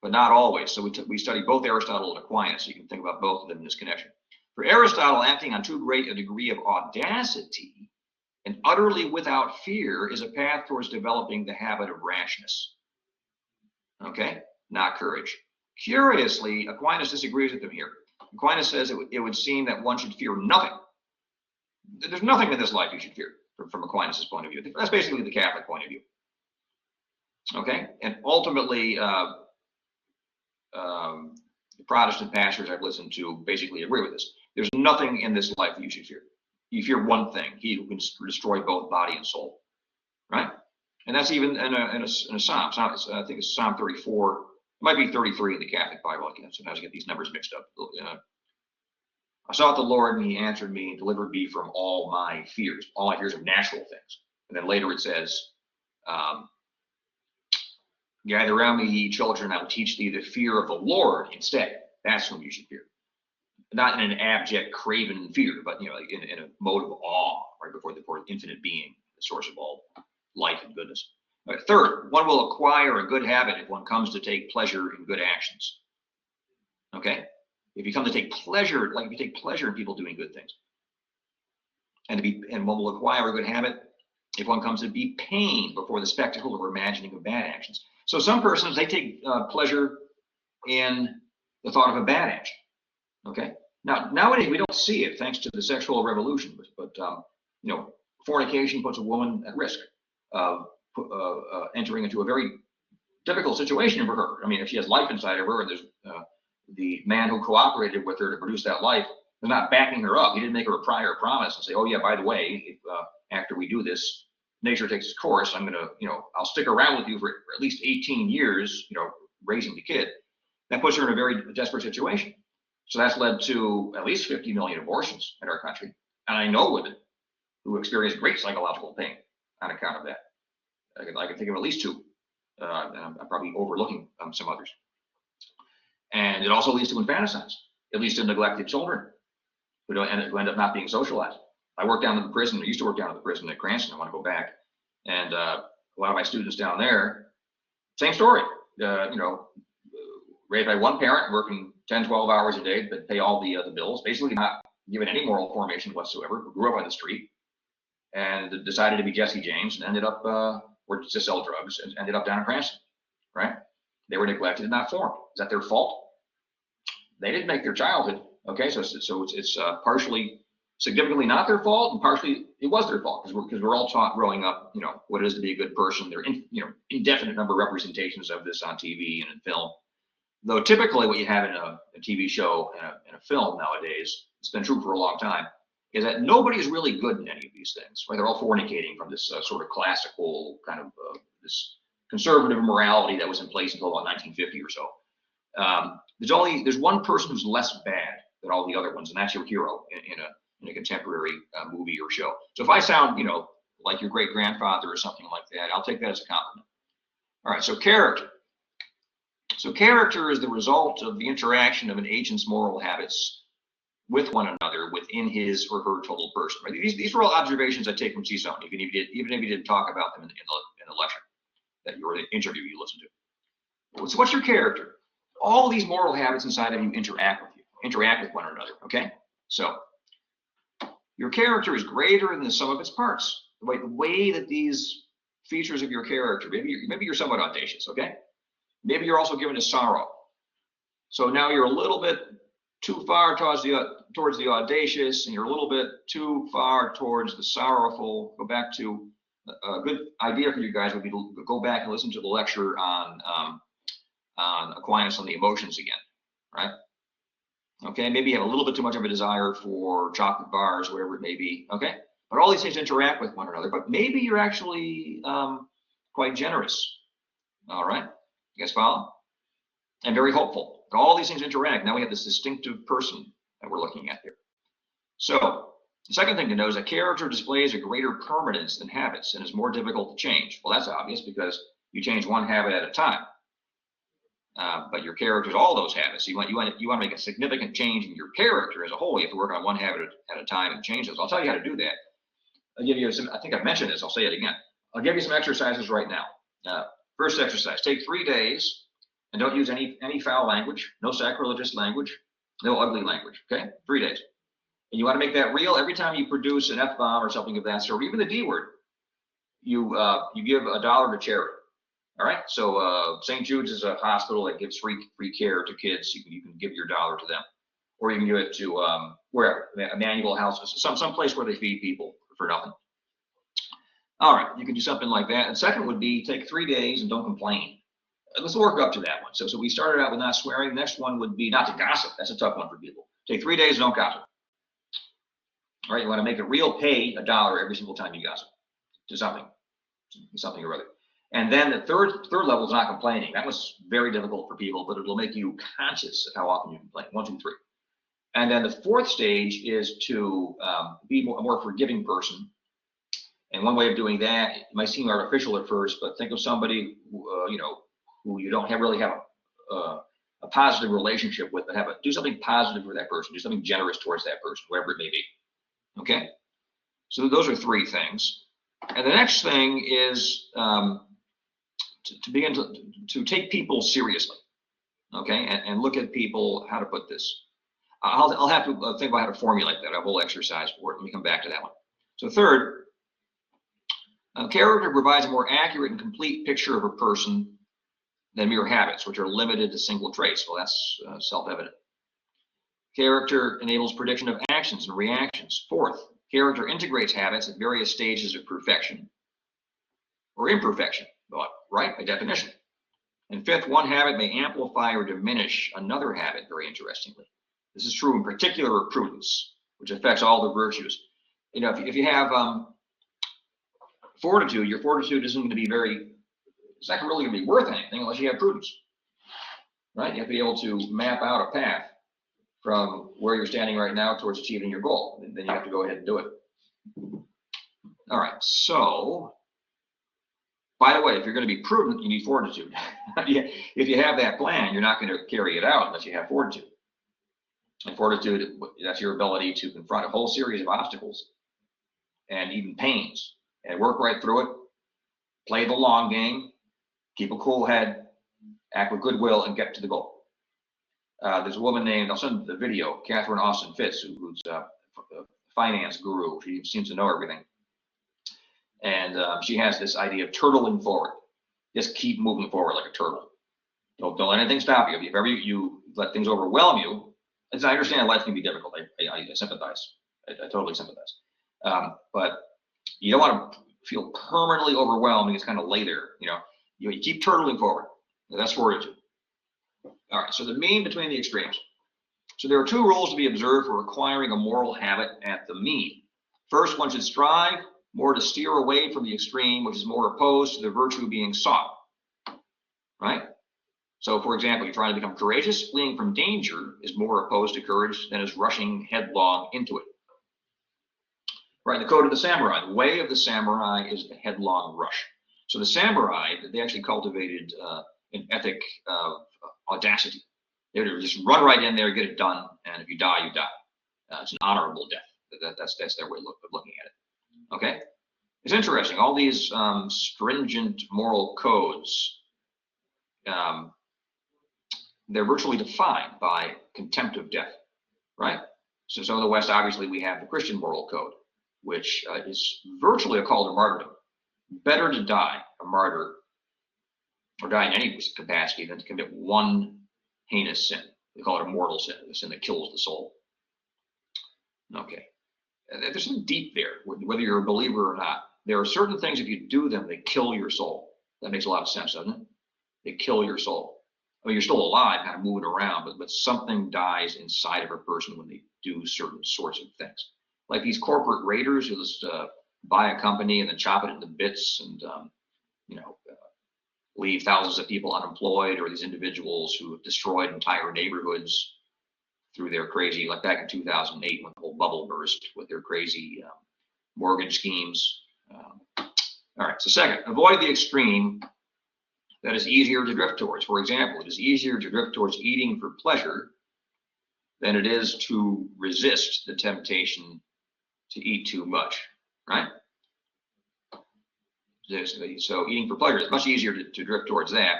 A: but not always. So we study both Aristotle and Aquinas. So you can think about both of them in this connection. For Aristotle, acting on too great a degree of audacity and utterly without fear is a path towards developing the habit of rashness. Okay, not courage. Curiously, Aquinas disagrees with him here. Aquinas says it would seem that one should fear nothing. There's nothing in this life you should fear from Aquinas' point of view. That's basically the Catholic point of view. Okay, and ultimately, the Protestant pastors I've listened to basically agree with this. There's nothing in this life that you should fear. You fear one thing: he who can destroy both body and soul, right? And that's even in a psalm. I think it's Psalm 34. It might be 33 in the Catholic Bible. Sometimes I get these numbers mixed up. I sought the Lord, and he answered me and delivered me from all my fears. All my fears of natural things. And then later it says, gather around me, ye children, I will teach thee the fear of the Lord instead. That's whom you should fear. Not in an abject, craven fear, but in a mode of awe, right before the infinite being, the source of all life and goodness. Right. Third, one will acquire a good habit if one comes to take pleasure in good actions. Okay, if you come to take pleasure, like if you take pleasure in people doing good things, and one will acquire a good habit if one comes to be pained before the spectacle or imagining of bad actions. So some persons, they take pleasure in the thought of a bad action. Okay. Now, nowadays we don't see it thanks to the sexual revolution, but fornication puts a woman at risk of entering into a very difficult situation for her. I mean, if she has life inside of her, and there's the man who cooperated with her to produce that life is not backing her up. He didn't make her a prior promise and say, "Oh yeah, by the way, if, after we do this, nature takes its course. I'm gonna, I'll stick around with you for at least 18 years, raising the kid." That puts her in a very desperate situation. So that's led to at least 50 million abortions in our country. And I know women who experience great psychological pain on account of that. I can think of at least two. I'm probably overlooking some others. And it also leads to infanticide. It leads to neglected children who end up not being socialized. I worked down in the prison. I used to work down in the prison at Cranston. I want to go back. And a lot of my students down there, same story. Raised by one parent, working 10, 12 hours a day, but pay all the bills, basically not given any moral formation whatsoever, who grew up on the street and decided to be Jesse James and ended up, or to sell drugs, and ended up down in Cranston, right? They were neglected and not formed. Is that their fault? They didn't make their childhood, okay? So it's partially, significantly not their fault, and partially it was their fault, because we're all taught growing up, what it is to be a good person. There are indefinite number of representations of this on TV and in film. Though typically what you have in a TV show and a film nowadays, it's been true for a long time, is that nobody is really good in any of these things. Right? They're all fornicating from this sort of classical kind of this conservative morality that was in place until about 1950 or so. There's one person who's less bad than all the other ones, and that's your hero in a contemporary movie or show. So if I sound like your great grandfather or something like that, I'll take that as a compliment. All right, so character. So character is the result of the interaction of an agent's moral habits with one another within his or her total person. Right? These are all observations I take from CSON, even if you didn't talk about them in the lecture that or the interview you listened to. So what's your character? All of these moral habits inside of you interact with one another. Okay, so your character is greater than the sum of its parts. The way that these features of your character, maybe you're somewhat audacious. Okay, maybe you're also given to sorrow. So now you're a little bit too far towards the audacious, and you're a little bit too far towards the sorrowful. Go back to a good idea for you guys would be to go back and listen to the lecture on Aquinas on the emotions again, right? Okay, maybe you have a little bit too much of a desire for chocolate bars, whatever it may be. Okay, but all these things interact with one another. But maybe you're actually quite generous. All right, you guys follow? And very hopeful. All these things interact. Now we have this distinctive person that we're looking at here. So the second thing to know is that character displays a greater permanence than habits and is more difficult to change. Well, that's obvious because you change one habit at a time. But your character is all those habits. You want to make a significant change in your character as a whole. You have to work on one habit at a time and change those. I'll tell you how to do that. I'll give you some. I think I've mentioned this. I'll say it again. I'll give you some exercises right now. First exercise: take 3 days. And don't use any foul language, no sacrilegious language, no ugly language, okay? 3 days. And you want to make that real. Every time you produce an F-bomb or something of that sort, or even the D word, you give $1 to charity, all right? So St. Jude's is a hospital that gives free care to kids. You can give your $1 to them. Or you can give it to wherever, Emmanuel House, some place where they feed people for nothing. All right, you can do something like that. And second would be take 3 days and don't complain. Let's work up to that one. So we started out with not swearing. The next one would be not to gossip. That's a tough one for people. Take 3 days, don't gossip. All right, you want to make it real, pay $1 every single time you gossip to something or other. And then the third level is not complaining. That was very difficult for people, but it'll make you conscious of how often you complain. 1, 2, 3. And then the fourth stage is to be a more forgiving person. And one way of doing that, it might seem artificial at first, but think of somebody, who you don't really have a positive relationship with, but do something positive for that person, do something generous towards that person, whoever it may be. Okay, so those are 3 things. And the next thing is to begin to take people seriously. Okay, and look at people. How to put this? I'll have to think about how to formulate that. A whole exercise for it. Let me come back to that one. So third, character provides a more accurate and complete picture of a person than mere habits, which are limited to single traits. Well, that's self-evident. Character enables prediction of actions and reactions. Fourth, character integrates habits at various stages of perfection or imperfection, right, by definition. And fifth, one habit may amplify or diminish another habit, very interestingly. This is true in particular of prudence, which affects all the virtues. If you have fortitude, your fortitude isn't going to be it's not really going to be worth anything unless you have prudence, right? You have to be able to map out a path from where you're standing right now towards achieving your goal. And then you have to go ahead and do it. All right, so, by the way, if you're going to be prudent, you need fortitude. If you have that plan, you're not going to carry it out unless you have fortitude. And fortitude, that's your ability to confront a whole series of obstacles and even pains and work right through it, play the long game, keep a cool head, act with goodwill, and get to the goal. There's a woman named, I'll send the video, Catherine Austin Fitz, who's a finance guru. She seems to know everything. And she has this idea of turtling forward. Just keep moving forward like a turtle. Don't let anything stop you. If ever you let things overwhelm you, as I understand, life can be difficult. I sympathize. I totally sympathize. But you don't want to feel permanently overwhelmed and just kind of lay there. You keep turtling forward. That's fortitude. All right, so the mean between the extremes. So there are 2 rules to be observed for acquiring a moral habit at the mean. First, one should strive more to steer away from the extreme, which is more opposed to the virtue being sought, right? So, for example, you're trying to become courageous. Fleeing from danger is more opposed to courage than is rushing headlong into it. Right, the code of the samurai, the way of the samurai is the headlong rush. So the samurai, they actually cultivated an ethic of audacity. They would just run right in there, get it done, and if you die, you die. It's an honorable death. That's their way of looking at it. Okay, it's interesting. All these stringent moral codes, they're virtually defined by contempt of death, right? So in the West, obviously, we have the Christian moral code, which is virtually a call to martyrdom. Better to die a martyr or die in any capacity than to commit one heinous sin. They call it a mortal sin, the sin that kills the soul. Okay, there's something deep there, whether you're a believer or not. There are certain things, if you do them, they kill your soul. That makes a lot of sense, doesn't it? They kill your soul. I mean, you're still alive, kind of moving around, but something dies inside of a person when they do certain sorts of things. Like these corporate raiders who just buy a company and then chop it into bits and, leave thousands of people unemployed, or these individuals who have destroyed entire neighborhoods through their crazy, like back in 2008 when the whole bubble burst with their crazy mortgage schemes. All right, so second, avoid the extreme that is easier to drift towards. For example, it is easier to drift towards eating for pleasure than it is to resist the temptation to eat too much, right? So eating for pleasure is much easier to drift towards that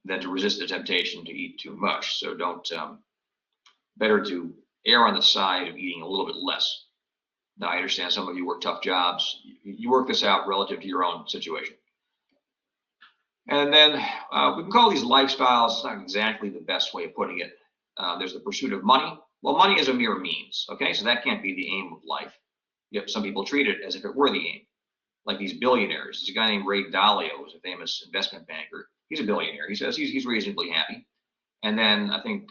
A: than to resist the temptation to eat too much. So better to err on the side of eating a little bit less. Now, I understand some of you work tough jobs. You work this out relative to your own situation. And then we can call these lifestyles, it's not exactly the best way of putting it. There's the pursuit of money. Well, money is a mere means, okay? So that can't be the aim of life. Yet some people treat it as if it were the aim. Like these billionaires. There's a guy named Ray Dalio, who's a famous investment banker. He's a billionaire. He says he's reasonably happy. And then I think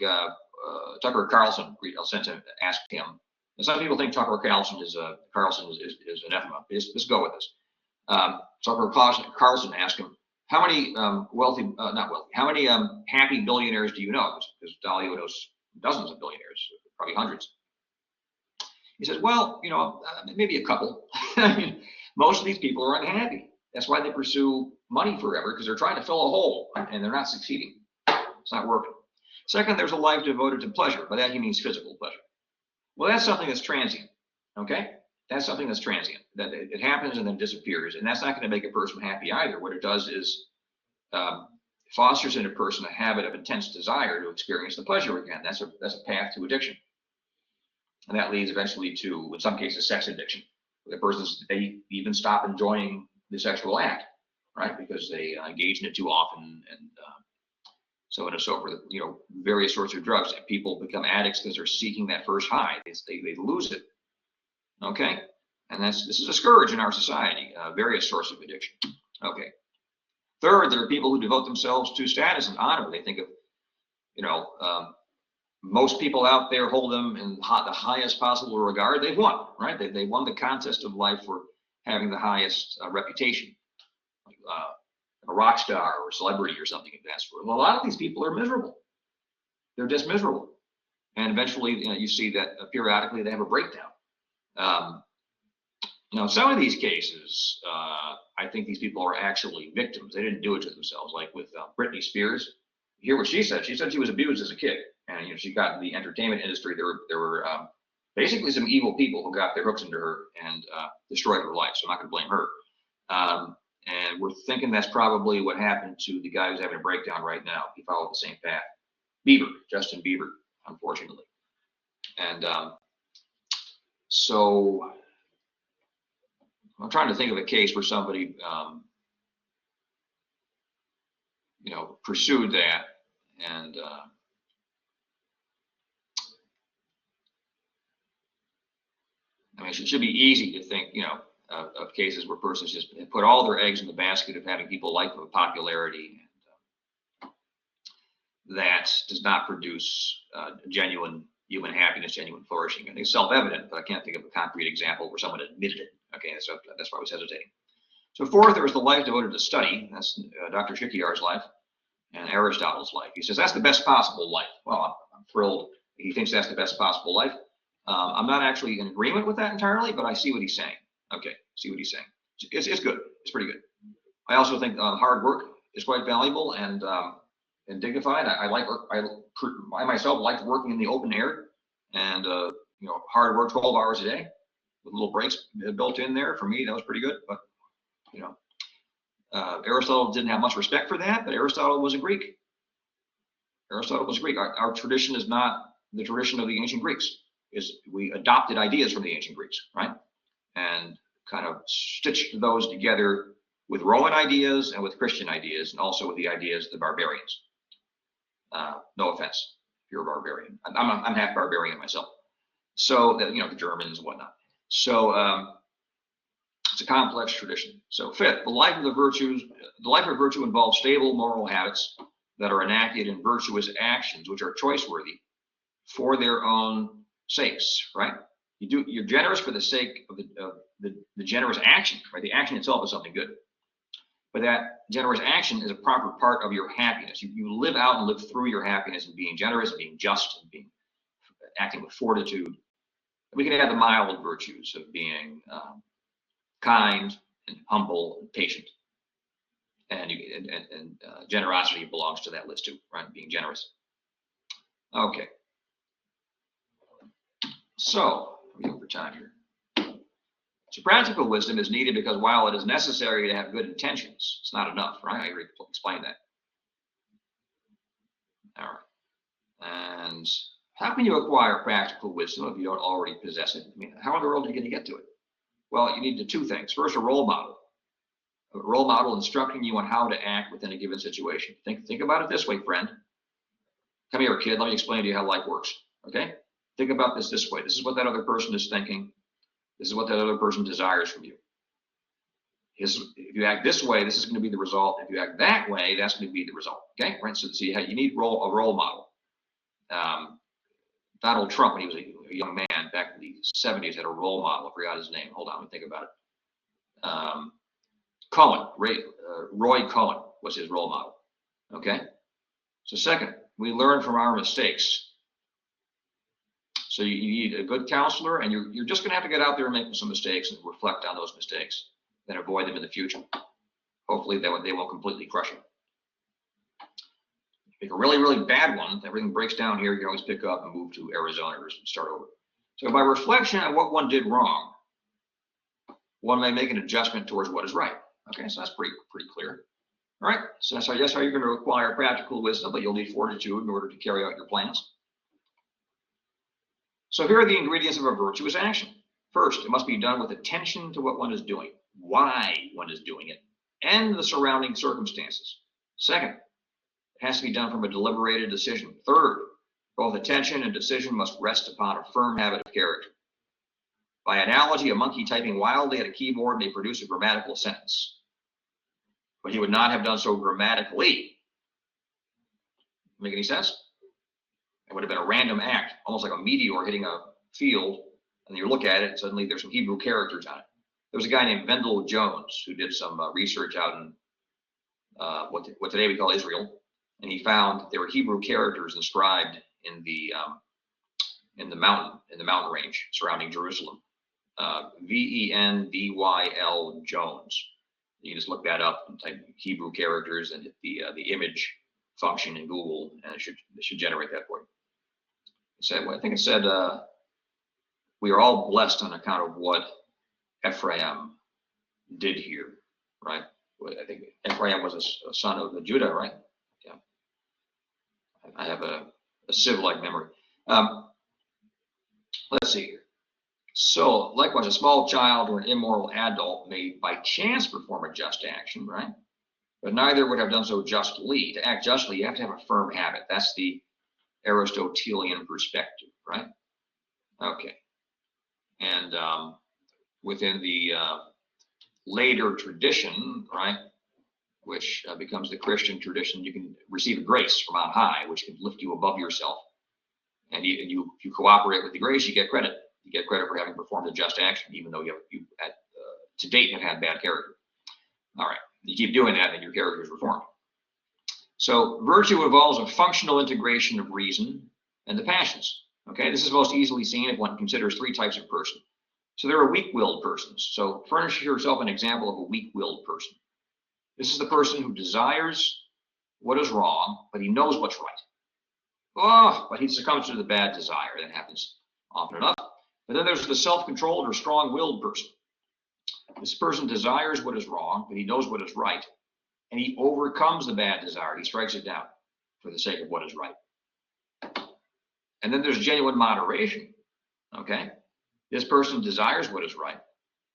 A: Tucker Carlson asked him. And some people think Tucker Carlson is anathema. Just go with this. Tucker Carlson asked him, how many how many happy billionaires do you know? Because Dalio knows dozens of billionaires, probably hundreds. He says, well, maybe a couple. Most of these people are unhappy. That's why they pursue money forever, because they're trying to fill a hole and they're not succeeding. It's not working. Second, there's a life devoted to pleasure. By that he means physical pleasure. Well, that's something that's transient. Okay? That's something that's transient. That it happens and then disappears, and that's not going to make a person happy either. What it does is fosters in a person a habit of intense desire to experience the pleasure again. That's a path to addiction, and that leads eventually to, in some cases, sex addiction. They even stop enjoying the sexual act, right? Because they engage in it too often, and so on and so forth. Various sorts of drugs. People become addicts because they're seeking that first high. They lose it. Okay, and this is a scourge in our society. Various sorts of addiction. Okay. Third, there are people who devote themselves to status and honor. They think of, most people out there hold them in the highest possible regard. They've won, right? They won the contest of life for having the highest reputation, like a rock star or celebrity or something of that sort. Well, a lot of these people are miserable. They're just miserable, and eventually, you see that periodically they have a breakdown. Some of these cases, I think these people are actually victims. They didn't do it to themselves. Like with Britney Spears, you hear what she said. She said she was abused as a kid, and she got in the entertainment industry. There were basically some evil people who got their hooks into her and destroyed her life. So I'm not going to blame her. And we're thinking that's probably what happened to the guy who's having a breakdown right now. He followed the same path. Justin Bieber, unfortunately. And so I'm trying to think of a case where somebody, pursued that, and it should be easy to think, of cases where persons just put all their eggs in the basket of having people like them, popularity, and that does not produce genuine human happiness, genuine flourishing. I think it's self-evident, but I can't think of a concrete example where someone admitted it. Okay, so that's why I was hesitating. So fourth, there was the life devoted to study. That's Dr. Shikyar's life and Aristotle's life. He says that's the best possible life. Well, I'm thrilled he thinks that's the best possible life. I'm not actually in agreement with that entirely, but I see what he's saying. Okay, see what he's saying. It's good. It's pretty good. I also think hard work is quite valuable and dignified. I myself like working in the open air. and hard work 12 hours a day with little breaks built in there. For me, that was pretty good. But Aristotle didn't have much respect for that, but Aristotle was a Greek. Aristotle was Greek. Our tradition is not the tradition of the ancient Greeks. We adopted ideas from the ancient Greeks, right? And kind of stitched those together with Roman ideas and with Christian ideas, and also with the ideas of the barbarians. No offense, if you're a barbarian. I'm half barbarian myself. So the Germans and whatnot. So it's a complex tradition. So fifth, the life of virtue involves stable moral habits that are enacted in virtuous actions, which are choice-worthy for their own sakes, right? You're generous for the sake of the generous action, right? The action itself is something good, but that generous action is a proper part of your happiness. You live out and live through your happiness and being generous and being just and acting with fortitude. We can add the mild virtues of being kind and humble and patient, and generosity belongs to that list too, right? Being generous. Okay. So, for time here. So practical wisdom is needed because while it is necessary to have good intentions, it's not enough, right? I already explained that. All right. And how can you acquire practical wisdom if you don't already possess it? I mean, how in the world are you going to get to it? Well, you need two things. First, a role model. A role model instructing you on how to act within a given situation. Think about it this way, friend. Come here, kid. Let me explain to you how life works. Okay? Think about this way. This is what that other person is thinking. This is what that other person desires from you. If you act this way, this is going to be the result. If you act that way, that's going to be the result. Okay? Right? So see how you need a role model. Donald Trump, when he was a young man back in the 70s, had a role model. I forgot his name. Hold on, let me think about it. Roy Cohen was his role model. Okay? So second, we learn from our mistakes. So you need a good counselor, and you're just going to have to get out there and make some mistakes and reflect on those mistakes and avoid them in the future. Hopefully they won't completely crush you. Make a really, really bad one, if everything breaks down here, you can always pick up and move to Arizona or start over. So by reflection on what one did wrong, one may make an adjustment towards what is right. Okay, so that's pretty clear. All right, so that's how you're going to acquire practical wisdom, but you'll need fortitude in order to carry out your plans. So here are the ingredients of a virtuous action. First, it must be done with attention to what one is doing, why one is doing it, and the surrounding circumstances. Second, it has to be done from a deliberated decision. Third, both attention and decision must rest upon a firm habit of character. By analogy, a monkey typing wildly at a keyboard may produce a grammatical sentence, but he would not have done so grammatically. Make any sense? It would have been a random act, almost like a meteor hitting a field, and you look at it, and suddenly there's some Hebrew characters on it. There was a guy named Wendell Jones who did some research out in what today we call Israel, and he found there were Hebrew characters inscribed in the mountain range surrounding Jerusalem. Vendyl Jones. You just look that up and type Hebrew characters and hit the image function in Google, and it should generate that for you. I think it said we are all blessed on account of what Ephraim did here, right? I think Ephraim was a son of Judah, right? Yeah. I have a sieve-like memory. Let's see here. So, likewise, a small child or an immoral adult may by chance perform a just action, right? But neither would have done so justly. To act justly, you have to have a firm habit. That's the Aristotelian perspective, right? Okay. And within the later tradition, right, which becomes the Christian tradition, you can receive a grace from on high, which can lift you above yourself. And if you cooperate with the grace, you get credit. You get credit for having performed a just action, even though you to date have had bad character. All right. You keep doing that, and your character is reformed. So virtue involves a functional integration of reason and the passions. Okay, this is most easily seen if one considers three types of person. So there are weak-willed persons. So furnish yourself an example of a weak-willed person. This is the person who desires what is wrong, but he knows what's right. Oh, but he succumbs to the bad desire. That happens often enough. But then there's the self-controlled or strong-willed person. This person desires what is wrong, but he knows what is right, and he overcomes the bad desire. He strikes it down for the sake of what is right. And then there's genuine moderation. Okay? This person desires what is right.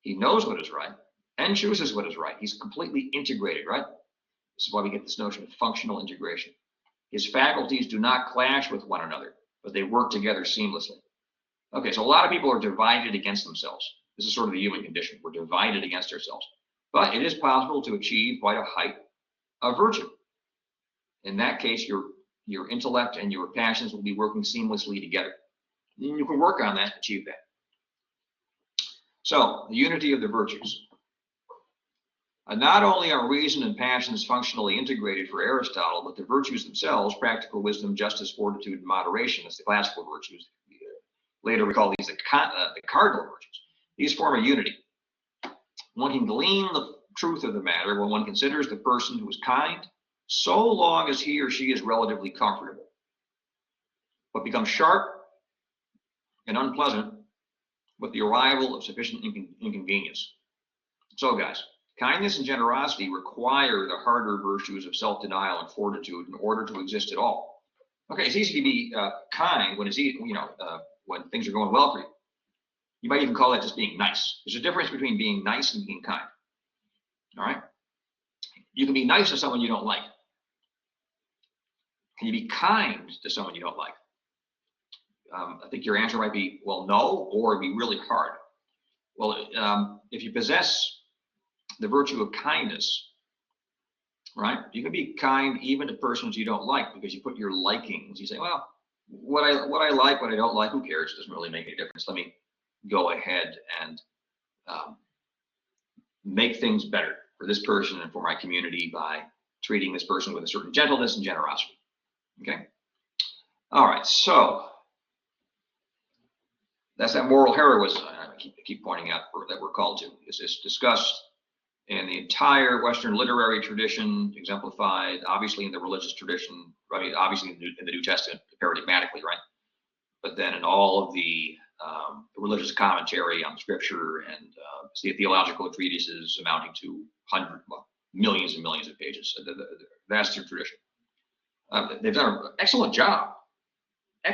A: He knows what is right and chooses what is right. He's completely integrated, right? This is why we get this notion of functional integration. His faculties do not clash with one another, but they work together seamlessly. Okay, so a lot of people are divided against themselves. This is sort of the human condition. We're divided against ourselves. But it is possible to achieve quite a height of virtue. In that case, your intellect and your passions will be working seamlessly together. And you can work on that, achieve that. So, the unity of the virtues. Not only are reason and passions functionally integrated for Aristotle, but the virtues themselves, practical wisdom, justice, fortitude, and moderation, as the classical virtues. Later we call these the cardinal virtues. These form a unity. One can glean the truth of the matter when one considers the person who is kind, so long as he or she is relatively comfortable, but becomes sharp and unpleasant with the arrival of sufficient inconvenience. So, guys, kindness and generosity require the harder virtues of self-denial and fortitude in order to exist at all. Okay, it's easy to be kind when it's easy, when things are going well for you. You might even call that just being nice. There's a difference between being nice and being kind. All right? You can be nice to someone you don't like. Can you be kind to someone you don't like? I think your answer might be, well, no, or it'd be really hard. Well, if you possess the virtue of kindness, right? You can be kind even to persons you don't like because you put your likings. You say, well, what I like, what I don't like, who cares? It doesn't really make any difference. Let me go ahead and make things better for this person and for my community by treating this person with a certain gentleness and generosity. Okay. All right. So that's that moral heroism I keep pointing out that we're called to. It's discussed in the entire Western literary tradition, exemplified obviously in the religious tradition, right? Obviously in the New Testament, paradigmatically, right? But then in all of the religious commentary on Scripture and theological treatises amounting to millions and millions of pages, the vast tradition. They've done an excellent job the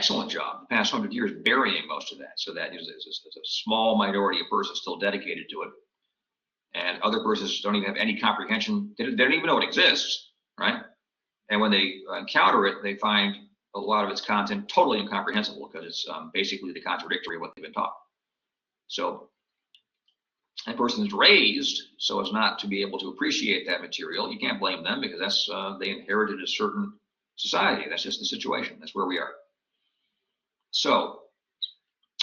A: past 100 years burying most of that, so that there's a small minority of persons still dedicated to it. And other persons don't even have any comprehension. They don't even know it exists, right? And when they encounter it, they find a lot of its content totally incomprehensible because it's basically the contradictory of what they've been taught. So a person is raised so as not to be able to appreciate that material. You can't blame them because that's they inherited a certain society. That's just the situation. That's where we are. So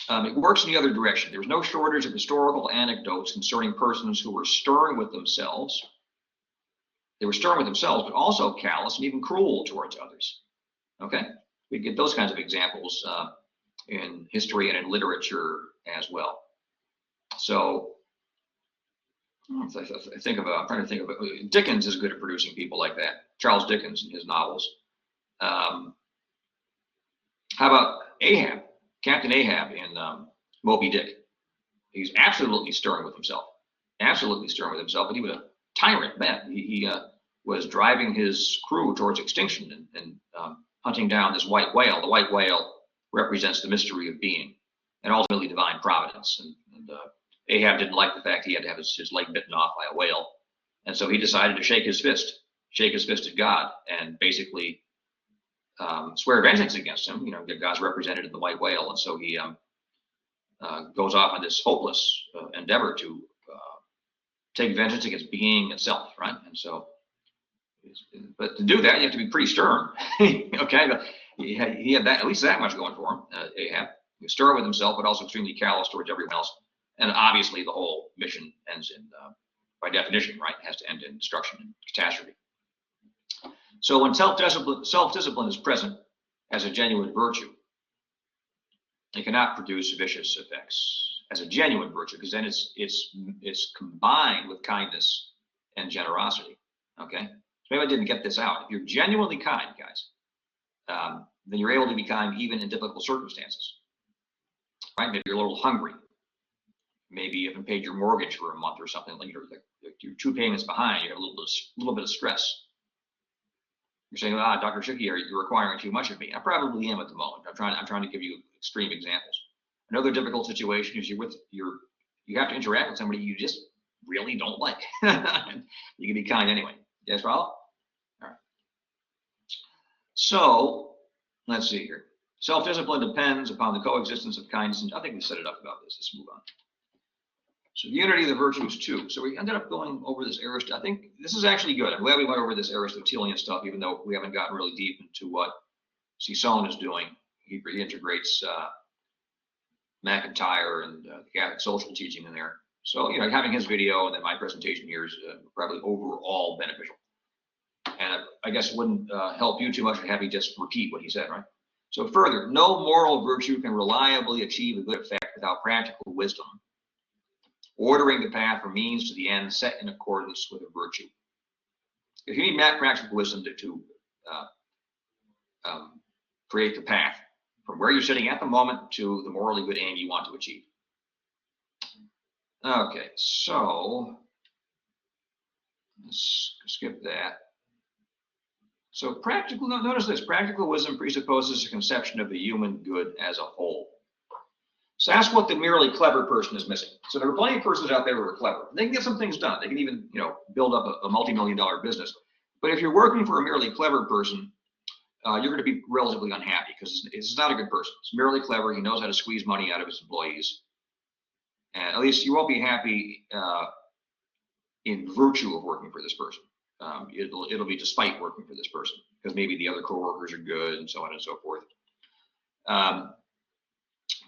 A: it works in the other direction. There was no shortage of historical anecdotes concerning persons who were stern with themselves. They were stern with themselves, but also callous and even cruel towards others. Okay? We get those kinds of examples in history and in literature as well. So I'm trying to think of Dickens is good at producing people like that. Charles Dickens in his novels. How about Ahab? Captain Ahab in Moby Dick. He's absolutely stern with himself. Absolutely stern with himself, but he was a tyrant man. He was driving his crew towards extinction and hunting down this white whale. The white whale represents the mystery of being and ultimately divine providence. And Ahab didn't like the fact he had to have his leg bitten off by a whale. And so he decided to shake his fist at God and basically swear vengeance against him. God's represented in the white whale, and so he goes off on this hopeless endeavor to take vengeance against being itself, right? And so, but to do that, you have to be pretty stern. Okay, but he had that, at least that much going for him. Ahab, he was stern with himself, but also extremely callous towards everyone else. And obviously, the whole mission ends in, by definition, right, has to end in destruction and catastrophe. So when self-discipline is present as a genuine virtue, it cannot produce vicious effects as a genuine virtue, because then it's combined with kindness and generosity. Okay, so maybe I didn't get this out. If you're genuinely kind, guys, then you're able to be kind even in difficult circumstances, right? Maybe you're a little hungry. Maybe you haven't paid your mortgage for a month or something. Like you're 2 payments behind. You have a little bit of stress. You're saying, Dr. Shuki, you're requiring too much of me. I probably am at the moment. I'm trying to give you extreme examples. Another difficult situation is you have to interact with somebody you just really don't like. You can be kind anyway. Yes, Rob? All right. So let's see here. Self-discipline depends upon the coexistence of kindness, and I think we set it up about this. Let's move on. So unity of the virtues too. So we ended up going over this Aristotle. I think this is actually good. I'm glad we went over this Aristotelian stuff, even though we haven't gotten really deep into what Cison is doing. He integrates McIntyre and the Catholic social teaching in there. So, having his video and then my presentation here is probably overall beneficial. And I guess it wouldn't help you too much to have me just repeat what he said, right? So further, no moral virtue can reliably achieve a good effect without practical wisdom, ordering the path or means to the end set in accordance with a virtue. If you need practical wisdom to create the path from where you're sitting at the moment to the morally good aim you want to achieve. Okay, so let's skip that. So notice this, practical wisdom presupposes a conception of the human good as a whole. So that's what the merely clever person is missing. So there are plenty of persons out there who are clever. They can get some things done. They can even, build up a multi-million-dollar business. But if you're working for a merely clever person, you're going to be relatively unhappy because it's not a good person. It's merely clever. He knows how to squeeze money out of his employees. And at least you won't be happy in virtue of working for this person. It'll be despite working for this person because maybe the other coworkers are good and so on and so forth.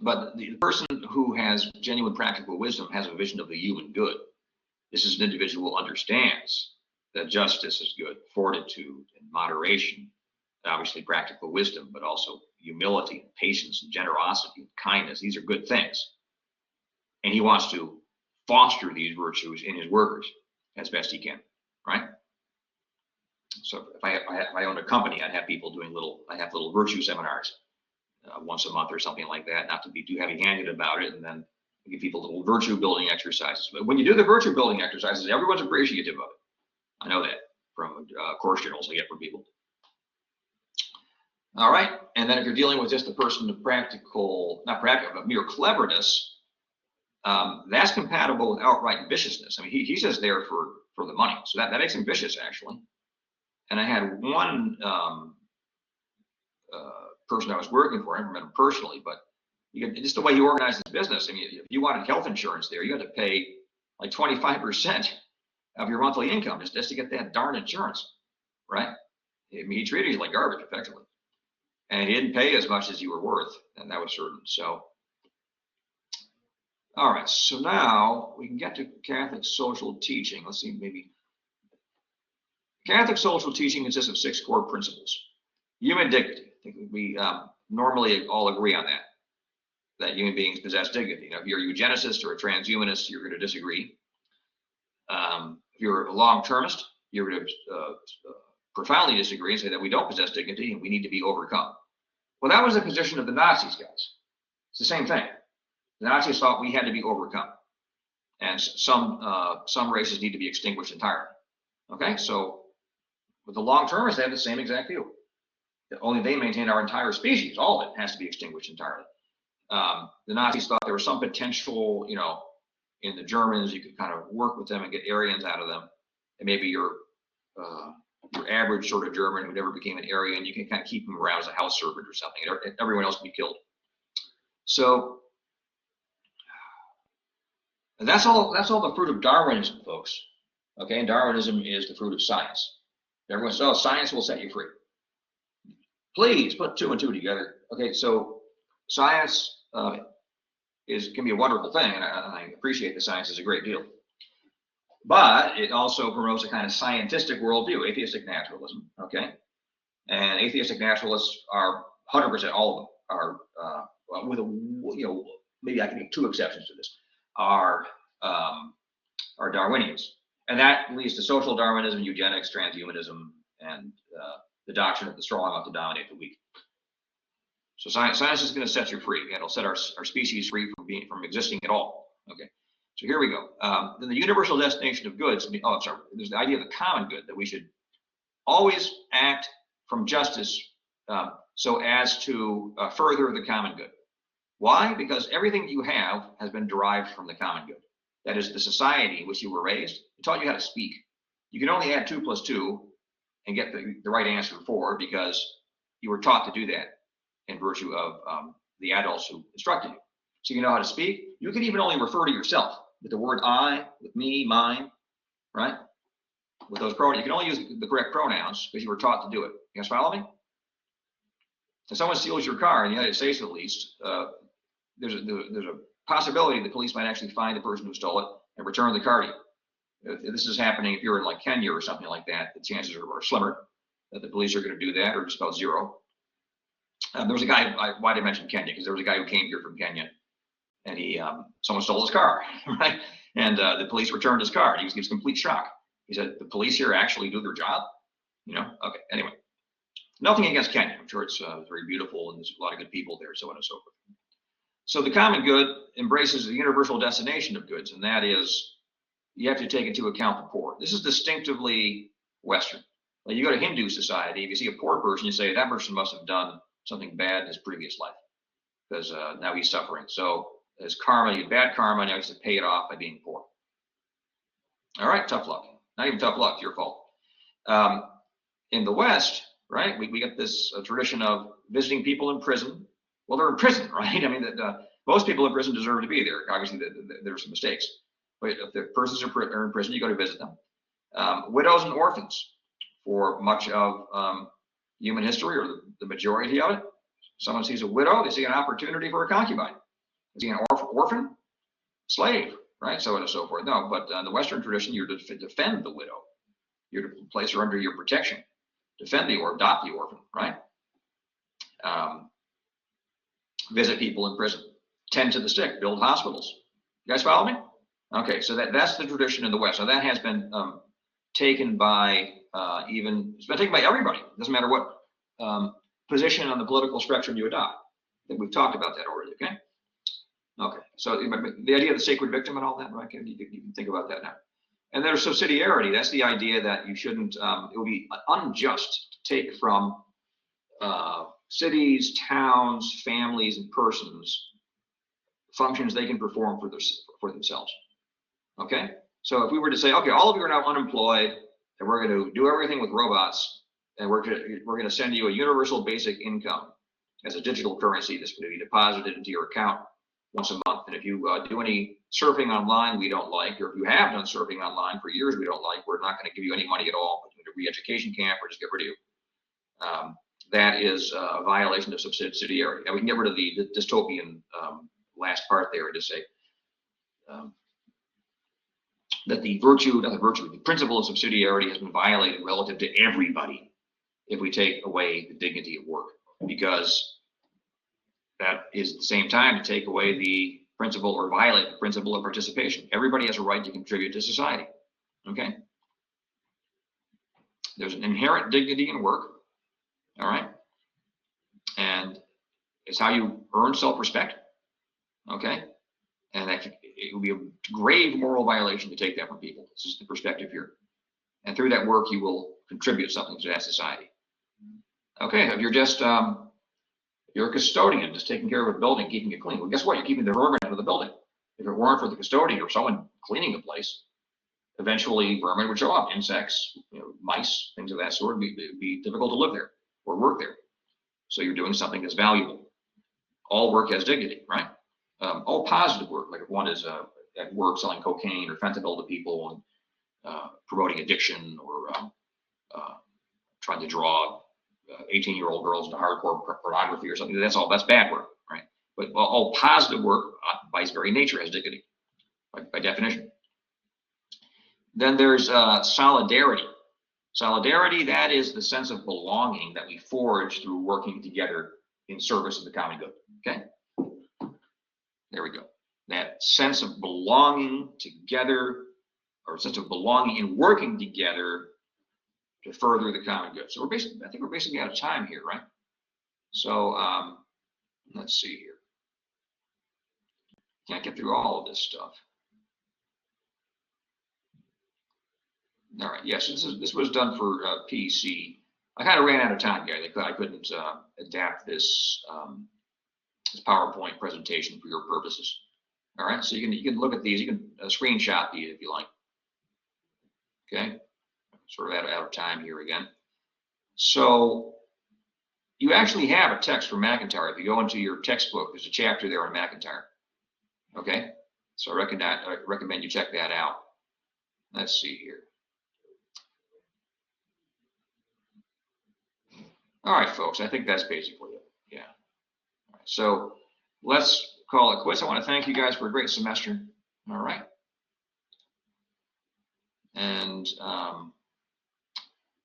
A: But the person who has genuine practical wisdom has a vision of the human good. This is an individual who understands that justice is good, fortitude and moderation, and obviously practical wisdom, but also humility and patience and generosity and kindness. These are good things. And he wants to foster these virtues in his workers as best he can, right? So if I owned a company, I'd have people doing little virtue seminars once a month or something like that, not to be too heavy-handed about it, and then give people little virtue building exercises. But when you do the virtue building exercises, everyone's appreciative of it. I know that from course journals I get from people. All right, and then if you're dealing with just a person of but mere cleverness, that's compatible with outright viciousness. I mean, he's just there for the money, so that makes him vicious, actually. And I had one person I was working for, I haven't met him personally, but just the way he organized his business. I mean, if you wanted health insurance there, you had to pay like 25% of your monthly income just to get that darn insurance, right? I mean, he treated you like garbage, effectively. And he didn't pay as much as you were worth, and that was certain. So, all right, so now we can get to Catholic social teaching. Let's see, maybe. Catholic social teaching consists of 6 core principles. Human dignity. I think we normally all agree on that human beings possess dignity. Now, if you're a eugenicist or a transhumanist, you're going to disagree. If you're a long-termist, you're going to profoundly disagree and say that we don't possess dignity and we need to be overcome. Well, that was the position of the Nazis, guys. It's the same thing. The Nazis thought we had to be overcome, and some races need to be extinguished entirely. Okay, so with the long-termists, they have the same exact view. Only they maintain our entire species. All of it has to be extinguished entirely. The Nazis thought there was some potential, in the Germans, you could kind of work with them and get Aryans out of them. And maybe your average sort of German who never became an Aryan, you can kind of keep them around as a house servant or something. Everyone else can be killed. So that's all the fruit of Darwinism, folks. Okay, and Darwinism is the fruit of science. Everyone says, oh, science will set you free. Please put 2 and 2 together. Okay, so science can be a wonderful thing, and I appreciate the sciences a great deal. But it also promotes a kind of scientistic worldview, atheistic naturalism. Okay, and atheistic naturalists are 100%, all of them are, with maybe I can make 2 exceptions to this, are Darwinians, and that leads to social Darwinism, eugenics, transhumanism, and the doctrine of the strong ought to dominate the weak. So science is going to set you free. It'll set our species free from existing at all. Okay. So here we go. Then the universal destination of goods. Oh, I'm sorry. There's the idea of the common good, that we should always act from justice so as to further the common good. Why? Because everything you have has been derived from the common good. That is, the society in which you were raised. It taught you how to speak. You can only add 2 + 2 and get the right answer 4 because you were taught to do that in virtue of the adults who instructed you. So you know how to speak. You can even only refer to yourself with the word I, with me, mine, right? With those pronouns, you can only use the correct pronouns because you were taught to do it. You guys follow me? If someone steals your car in the United States, at least, there's a possibility the police might actually find the person who stole it and return the car to you. If this is happening, if you're in like Kenya or something like that, the chances are slimmer that the police are going to do that, or just about 0. There was a guy, why did I mention Kenya? Because there was a guy who came here from Kenya, and someone stole his car, right? And the police returned his car. He was complete shock. He said, the police here actually do their job? You know? Okay, anyway. Nothing against Kenya. I'm sure it's very beautiful, and there's a lot of good people there, so on and so forth. So the common good embraces the universal destination of goods, and that is, you have to take into account the poor. This is distinctively Western. Like you go to Hindu society, if you see a poor person, you say that person must have done something bad in his previous life, because now he's suffering. So as karma, you bad karma, now he has to pay it off by being poor. All right, tough luck. Not even tough luck, it's your fault. In the West, right, we get this tradition of visiting people in prison. Well, they're in prison, right? I mean, most people in prison deserve to be there. Obviously, there's some mistakes. But if the persons are in prison, you go to visit them. Widows and orphans, for much of human history, or the majority of it. Someone sees a widow, they see an opportunity for a concubine. They see an orphan, slave, right? So on and so forth. No, but in the Western tradition, you're to defend the widow. You're to place her under your protection. Defend or adopt the orphan, right? Visit people in prison. Tend to the sick, build hospitals. You guys follow me? Okay, so that's the tradition in the West. So that has been taken by it's been taken by everybody. It doesn't matter what position on the political spectrum you adopt. I think we've talked about that already, okay? Okay, so the idea of the sacred victim and all that, right? You can think about that now. And there's subsidiarity. That's the idea that you shouldn't, it would be unjust to take from cities, towns, families, and persons functions they can perform for themselves. Okay? So if we were to say, okay, all of you are now unemployed, and we're going to do everything with robots, and we're going to send you a universal basic income as a digital currency that's going to be deposited into your account once a month. And if you do any surfing online we don't like, or if you have done surfing online for years we don't like, we're not going to give you any money at all, put you in a re-education camp, or just get rid of you. That is a violation of subsidiarity. Now we can get rid of the dystopian last part there and just say that the principle of subsidiarity has been violated relative to everybody if we take away the dignity of work, because that is at the same time to take away the principle or violate the principle of participation. Everybody has a right to contribute to society, okay? There's an inherent dignity in work, all right? And it's how you earn self-respect, okay? And it would be a grave moral violation to take that from people. This is the perspective here. And through that work, you will contribute something to that society. Okay, if you're just, you're a custodian, just taking care of a building, keeping it clean. Well, guess what? You're keeping the vermin out of the building. If it weren't for the custodian or someone cleaning the place, eventually vermin would show up, insects, mice, things of that sort. It'd be difficult to live there or work there. So you're doing something that's valuable. All work has dignity, right? All positive work, like if one is at work selling cocaine or fentanyl to people and promoting addiction or trying to draw 18-year-old girls into hardcore pornography or something, that's bad work, right? But all positive work by its very nature has dignity, by definition. Then there's solidarity. Solidarity, that is the sense of belonging that we forge through working together in service of the common good, okay? There we go. That sense of belonging together, or sense of belonging in working together to further the common good. So I think we're basically out of time here, right? So Let's see here. Can't get through all of this stuff. All right, yes, this was done for PC. I kind of ran out of time here. I couldn't adapt this, this PowerPoint presentation for your purposes. All right, so you can look at these. You can screenshot these if you like. Okay, sort of out of time here again. So you actually have a text for McIntyre. If you go into your textbook, there's a chapter there on McIntyre. Okay, so I recommend you check that out. Let's see here. All right, folks, I think that's basically it. Yeah. All right, so let's call it quits. I want to thank you guys for a great semester. All right. And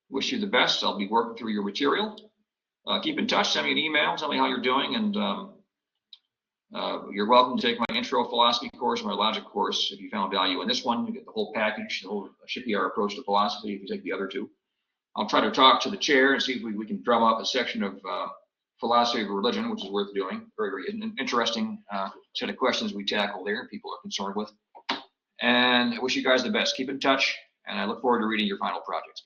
A: wish you the best. I'll be working through your material. Keep in touch. Send me an email. Tell me how you're doing. And you're welcome to take my intro philosophy course, my logic course. If you found value in this one, you get the whole package, the whole Shipyard approach to philosophy if you take the other two. I'll try to talk to the chair and see if we can drum up a section of philosophy of religion, which is worth doing. Very, very interesting set of questions we tackle there, people are concerned with. And I wish you guys the best. Keep in touch, and I look forward to reading your final projects.